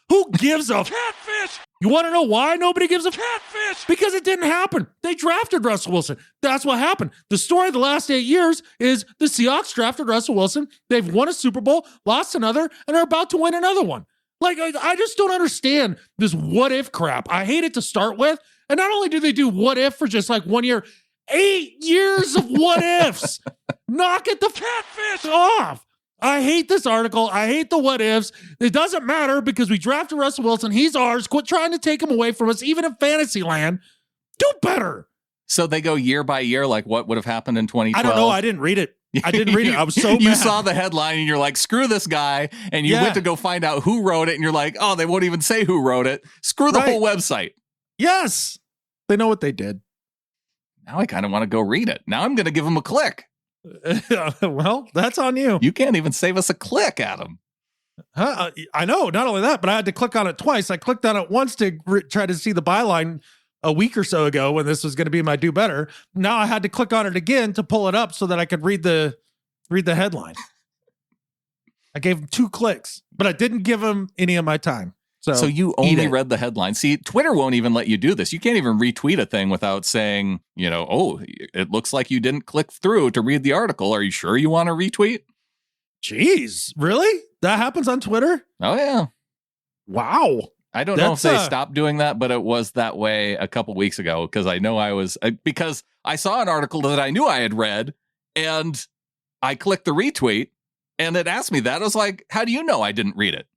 Who gives a catfish? You want to know why nobody gives a catfish? Because it didn't happen. They drafted Russell Wilson. That's what happened. The story of the last 8 years is the Seahawks drafted Russell Wilson. They've won a Super Bowl, lost another, and are about to win another one. Like, I just don't understand this what if crap. I hate it to start with. And not only do they do what if for just like 1 year, 8 years of what ifs. Knock it the catfish off. I hate this article. I hate the what ifs. It doesn't matter because we drafted Russell Wilson. He's ours. Quit trying to take him away from us, even in fantasy land. Do better. So they go year by year, like what would have happened in 2012? I don't know. I didn't read it. I didn't read it. I was so mad. You saw the headline and you're like, screw this guy. And you went to go find out who wrote it. And you're like, oh, they won't even say who wrote it. Screw the whole website. Yes. They know what they did. Now I kind of want to go read it. Now I'm going to give them a click. Well, that's on you. You can't even save us a click, Adam. I know. Not only that, but I had to click on it twice. I clicked on it once to try to see the byline a week or so ago when this was going to be my do better. Now I had to click on it again to pull it up so that I could read the headline. I gave him 2 clicks, but I didn't give him any of my time. So you only read the headline. See, Twitter won't even let you do this. You can't even retweet a thing without saying, oh, it looks like you didn't click through to read the article. Are you sure you want to retweet? Jeez, really? That happens on Twitter? Oh, yeah. Wow. I don't know if they stopped doing that, but it was that way a couple weeks ago because I know because I saw an article that I knew I had read and I clicked the retweet and it asked me that. I was like, how do you know I didn't read it?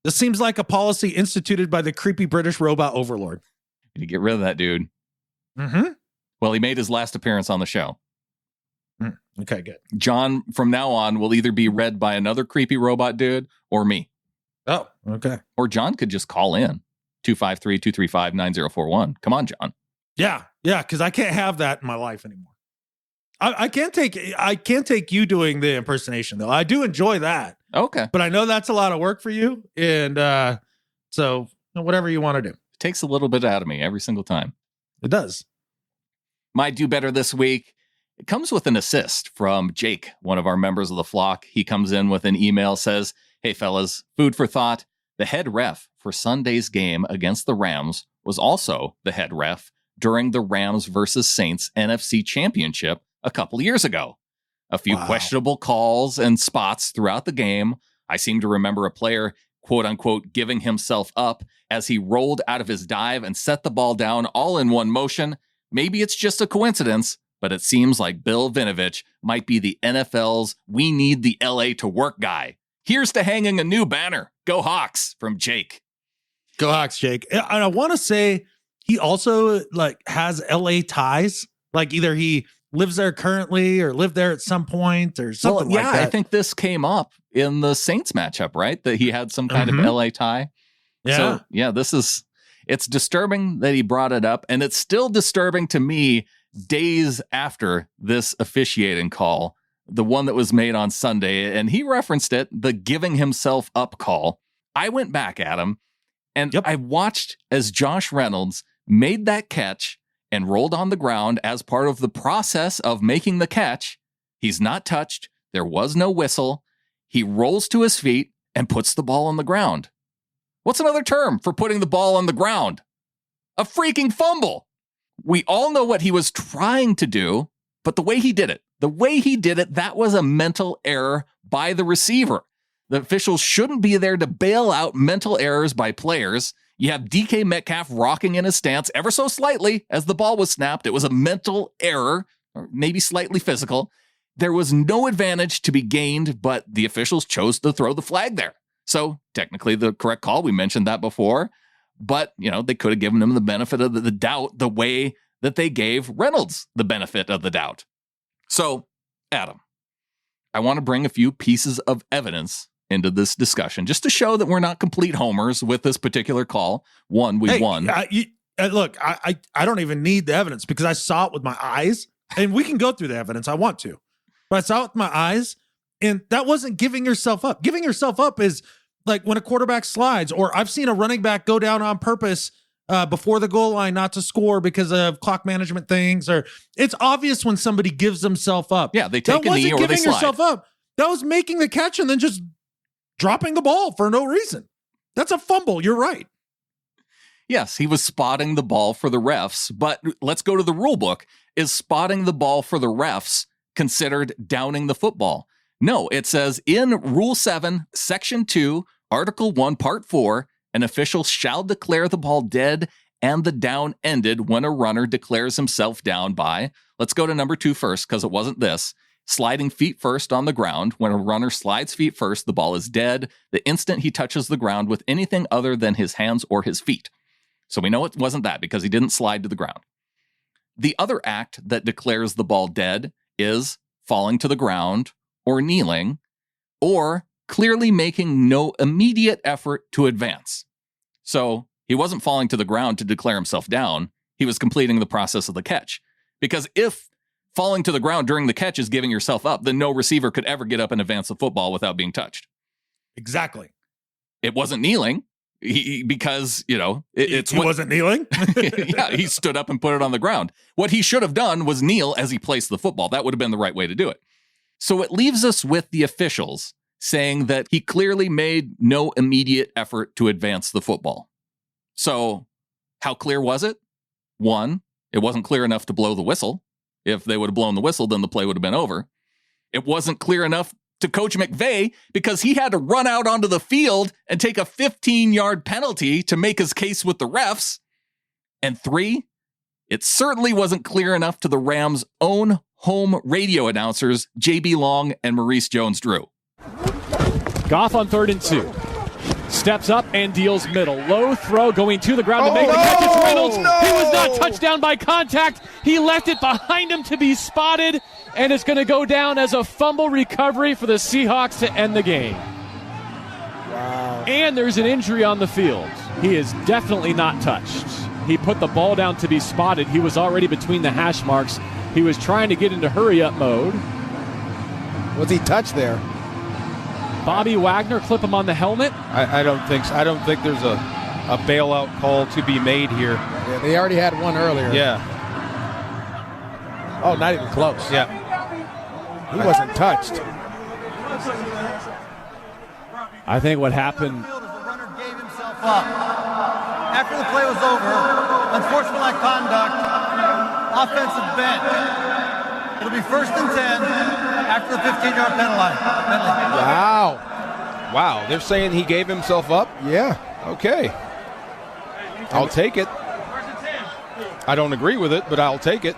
This seems like a policy instituted by the creepy British robot overlord. You get rid of that dude. Mm-hmm. Well, he made his last appearance on the show. Okay, good. John, from now on, will either be read by another creepy robot dude or me. Oh, okay. Or John could just call in 253-235-9041. Come on, John. Yeah, because I can't have that in my life anymore. I can't take you doing the impersonation though. I do enjoy that. Okay. But I know that's a lot of work for you. And so whatever you want to do. takes a little bit out of me every single time. It does. My do better this week, it comes with an assist from Jake, one of our members of the flock. He comes in with an email, says, "Hey fellas, food for thought. The head ref for Sunday's game against the Rams was also the head ref during the Rams versus Saints NFC Championship a couple years ago. A few questionable calls and spots throughout the game. I seem to remember a player, quote unquote, giving himself up as he rolled out of his dive and set the ball down all in one motion. Maybe it's just a coincidence, but it seems like Bill Vinovich might be the NFL's we need the LA to work guy. Here's to hanging a new banner. Go Hawks," from Jake. Go Hawks, Jake. And I want to say he also has LA ties. Like either he lives there currently or lived there at some point or something like that. I think this came up in the Saints matchup, right? That he had some kind of LA tie. Yeah. So, yeah, it's disturbing that he brought it up, and it's still disturbing to me days after this officiating call, the one that was made on Sunday, and he referenced it, the giving himself up call. I went back at him, and I watched as Josh Reynolds made that catch and rolled on the ground as part of the process of making the catch. He's not touched. There was no whistle. He rolls to his feet and puts the ball on the ground. What's another term for putting the ball on the ground? A freaking fumble. We all know what he was trying to do, but the way he did it, that was a mental error by the receiver. The officials shouldn't be there to bail out mental errors by players. You have DK Metcalf rocking in his stance ever so slightly as the ball was snapped. It was a mental error, or maybe slightly physical. There was no advantage to be gained, but the officials chose to throw the flag there. So technically the correct call, we mentioned that before, but they could have given him the benefit of the doubt the way that they gave Reynolds the benefit of the doubt. So, Adam, I want to bring a few pieces of evidence into this discussion just to show that we're not complete homers with this particular call. One, we won. Look, I don't even need the evidence because I saw it with my eyes, and we can go through the evidence. I want to, but I saw it with my eyes. And that wasn't giving yourself up. Giving yourself up is like when a quarterback slides, or I've seen a running back go down on purpose before the goal line not to score because of clock management things. Or it's obvious when somebody gives themselves up. Yeah, they take a knee or they slide. That wasn't giving yourself up. That was making the catch and then just dropping the ball for no reason. That's a fumble. You're right. Yes, he was spotting the ball for the refs, but let's go to the rule book. Is spotting the ball for the refs considered downing the football? No, it says in Rule 7, Section 2, Article 1, Part 4, an official shall declare the ball dead and the down ended when a runner declares himself down by, let's go to number 2 first because it wasn't this, sliding feet first on the ground. When a runner slides feet first, the ball is dead the instant he touches the ground with anything other than his hands or his feet. So we know it wasn't that because he didn't slide to the ground. The other act that declares the ball dead is falling to the ground, or kneeling, or clearly making no immediate effort to advance. So he wasn't falling to the ground to declare himself down. He was completing the process of the catch. Because if falling to the ground during the catch is giving yourself up, then no receiver could ever get up and advance the football without being touched. Exactly. It wasn't kneeling because, he wasn't kneeling. Yeah, he stood up and put it on the ground. What he should have done was kneel as he placed the football. That would have been the right way to do it. So it leaves us with the officials saying that he clearly made no immediate effort to advance the football. So how clear was it? One, it wasn't clear enough to blow the whistle. If they would have blown the whistle, then the play would have been over. It wasn't clear enough to Coach McVay because he had to run out onto the field and take a 15-yard penalty to make his case with the refs. And 3, it certainly wasn't clear enough to the Rams' own home radio announcers, J.B. Long and Maurice Jones-Drew. Goff on 3rd and 2. Steps up and deals middle. Low throw going to the ground to make the catch. It's Reynolds. No. He was not touched down by contact. He left it behind him to be spotted, and it's going to go down as a fumble recovery for the Seahawks to end the game. Wow. And there's an injury on the field. He is definitely not touched. He put the ball down to be spotted. He was already between the hash marks. He was trying to get into hurry-up mode. Was he touched there? Bobby Wagner, clip him on the helmet. I don't think so. I don't think there's a a bailout call to be made here. Yeah, they already had one earlier. Yeah. Oh, not even close. Yeah. He wasn't touched. I think what happened. The runner gave himself up. After the play was over, unsportsmanlike conduct, offensive bench. It'll be 1st and 10 after the 15-yard penalty. Wow. Wow, they're saying he gave himself up? Yeah. Okay. I'll take it. I don't agree with it, but I'll take it.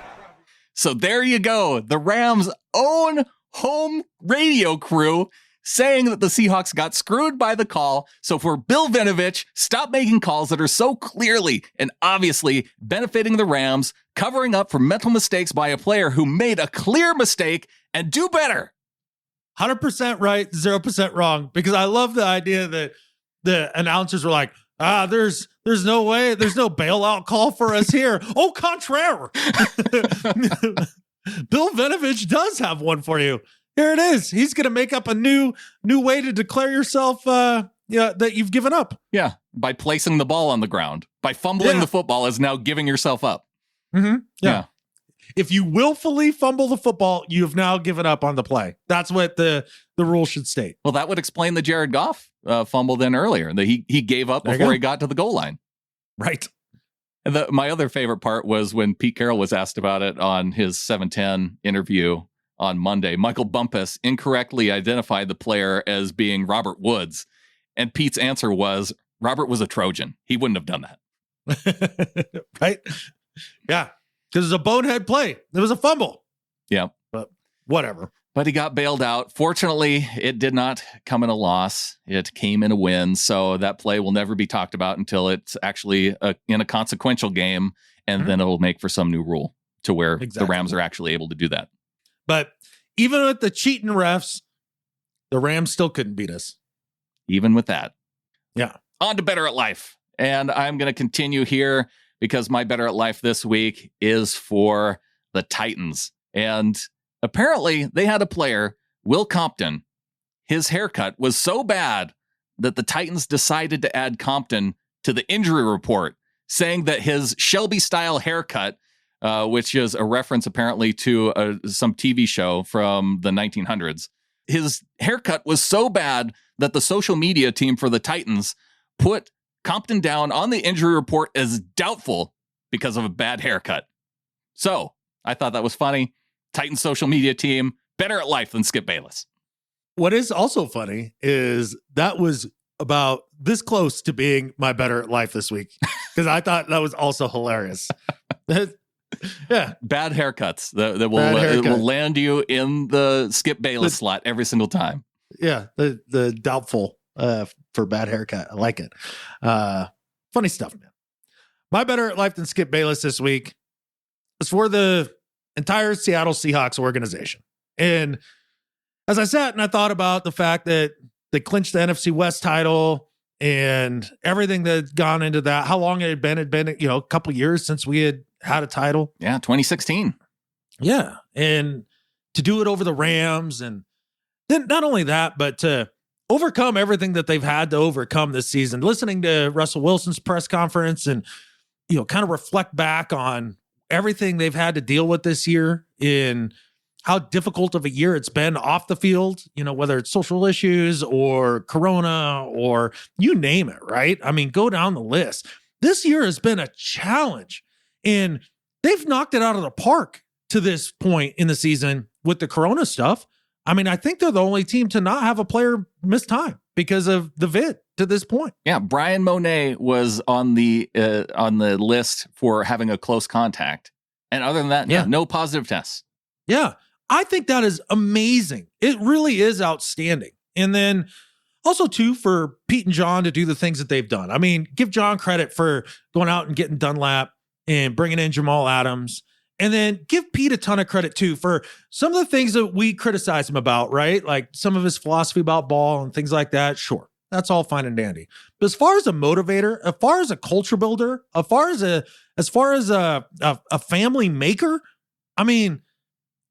So there you go. The Rams' own home radio crew saying that the Seahawks got screwed by the call. So for Bill Vinovich, stop making calls that are so clearly and obviously benefiting the Rams, covering up for mental mistakes by a player who made a clear mistake, and do better. 100% right, 0% wrong. Because I love the idea that the announcers were like, there's no way, there's no bailout call for us here. Au contraire. Bill Vinovich does have one for you. Here it is. He's going to make up a new way to declare yourself that you've given up. Yeah, by placing the ball on the ground. By fumbling the football is now giving yourself up. Mm-hmm. Yeah. If you willfully fumble the football, you have now given up on the play. That's what the rule should state. Well, that would explain the Jared Goff fumble then earlier. That he gave up before he got to the goal line. Right. And my other favorite part was when Pete Carroll was asked about it on his 710 interview on Monday. Michael Bumpus incorrectly identified the player as being Robert Woods. And Pete's answer was, Robert was a Trojan. He wouldn't have done that. Right? Yeah. Because it was a bonehead play. It was a fumble. Yeah. But whatever. But he got bailed out. Fortunately, it did not come in a loss. It came in a win. So that play will never be talked about until it's actually in a consequential game. And then it'll make for some new rule to where the Rams are actually able to do that. But even with the cheating refs, the Rams still couldn't beat us. Even with that. Yeah. On to Better at Life. And I'm going to continue here because my Better at Life this week is for the Titans. And apparently they had a player, Will Compton. His haircut was so bad that the Titans decided to add Compton to the injury report, saying that his Shelby-style haircut, which is a reference apparently to some TV show from the 1900s, his haircut was so bad that the social media team for the Titans put Compton down on the injury report as doubtful because of a bad haircut. So I thought that was funny. Titans social media team, better at life than Skip Bayless. What is also funny is that was about this close to being my better at life this week because I thought that was also hilarious. Yeah. Bad haircuts that will land you in the Skip Bayless slot every single time. Yeah. The doubtful for bad haircut. I like it. Funny stuff, man. My better at life than Skip Bayless this week is for the entire Seattle Seahawks organization. And as I sat and I thought about the fact that they clinched the NFC West title and everything that's gone into that, how long it had been, a couple years since we had a title. Yeah, 2016. Yeah. And to do it over the Rams, and then not only that, but to overcome everything that they've had to overcome this season, listening to Russell Wilson's press conference and, kind of reflect back on everything they've had to deal with this year in how difficult of a year it's been off the field, whether it's social issues or Corona or you name it, right? I mean, go down the list. This year has been a challenge, and they've knocked it out of the park to this point in the season with the Corona stuff. I mean, I think they're the only team to not have a player miss time because of the vid to this point. Yeah, Brian Monet was on the list for having a close contact. And other than that, no positive tests. Yeah, I think that is amazing. It really is outstanding. And then also, too, for Pete and John to do the things that they've done. I mean, give John credit for going out and getting Dunlap and bringing in Jamal Adams. And then give Pete a ton of credit, too, for some of the things that we criticize him about, right? Like some of his philosophy about ball and things like that. Sure, that's all fine and dandy. But as far as a motivator, as far as a culture builder, as far as a family maker, I mean,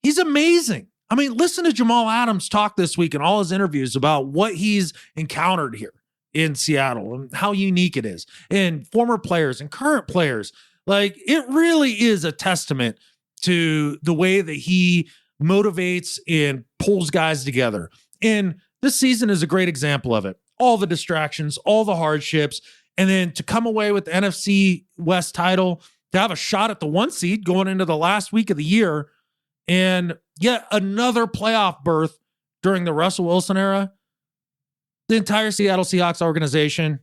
he's amazing. I mean, listen to Jamal Adams talk this week in all his interviews about what he's encountered here in Seattle and how unique it is, and former players and current players. Like, it really is a testament to the way that he motivates and pulls guys together. And this season is a great example of it. All the distractions, all the hardships, and then to come away with the NFC West title, to have a shot at the 1 seed going into the last week of the year, and yet another playoff berth during the Russell Wilson era. The entire Seattle Seahawks organization,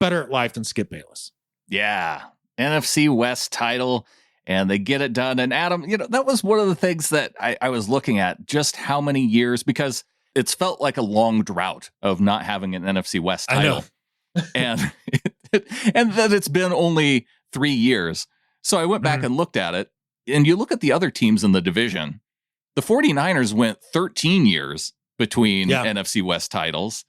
better at life than Skip Bayless. Yeah. NFC West title, and they get it done. And Adam, that was one of the things that I was looking at, just how many years, because it's felt like a long drought of not having an NFC West title. and that it's been only 3 years. So I went back and looked at it, and you look at the other teams in the division. The 49ers went 13 years between NFC West titles.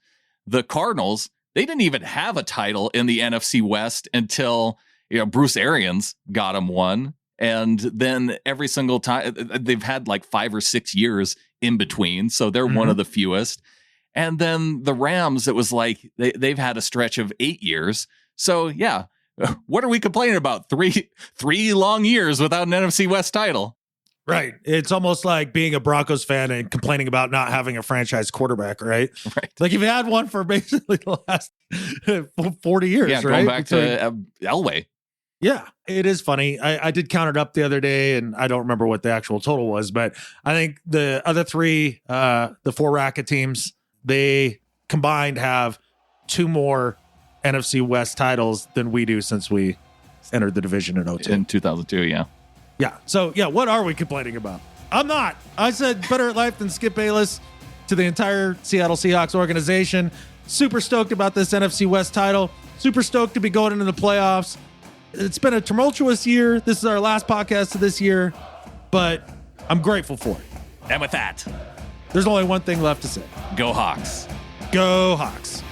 The Cardinals, they didn't even have a title in the NFC West until Bruce Arians got them one. And then every single time, they've had like 5 or 6 years in between. So they're one of the fewest. And then the Rams, it was like they've had a stretch of 8 years. So yeah, what are we complaining about? Three long years without an NFC West title. Right. It's almost like being a Broncos fan and complaining about not having a franchise quarterback, right? Right. Like you've had one for basically the last 40 years, right? Going back to Elway. Yeah, it is funny. I did count it up the other day, and I don't remember what the actual total was, but I think the other three, the 4 racket teams, they combined have 2 more NFC West titles than we do since we entered the division in 2002. In 2002, yeah. Yeah. So, what are we complaining about? I'm not. I said better at life than Skip Bayless to the entire Seattle Seahawks organization. Super stoked about this NFC West title. Super stoked to be going into the playoffs. It's been a tumultuous year. This is our last podcast of this year, but I'm grateful for it. And with that, there's only one thing left to say. Go Hawks. Go Hawks.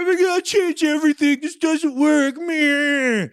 We gotta change everything. This doesn't work. Meh.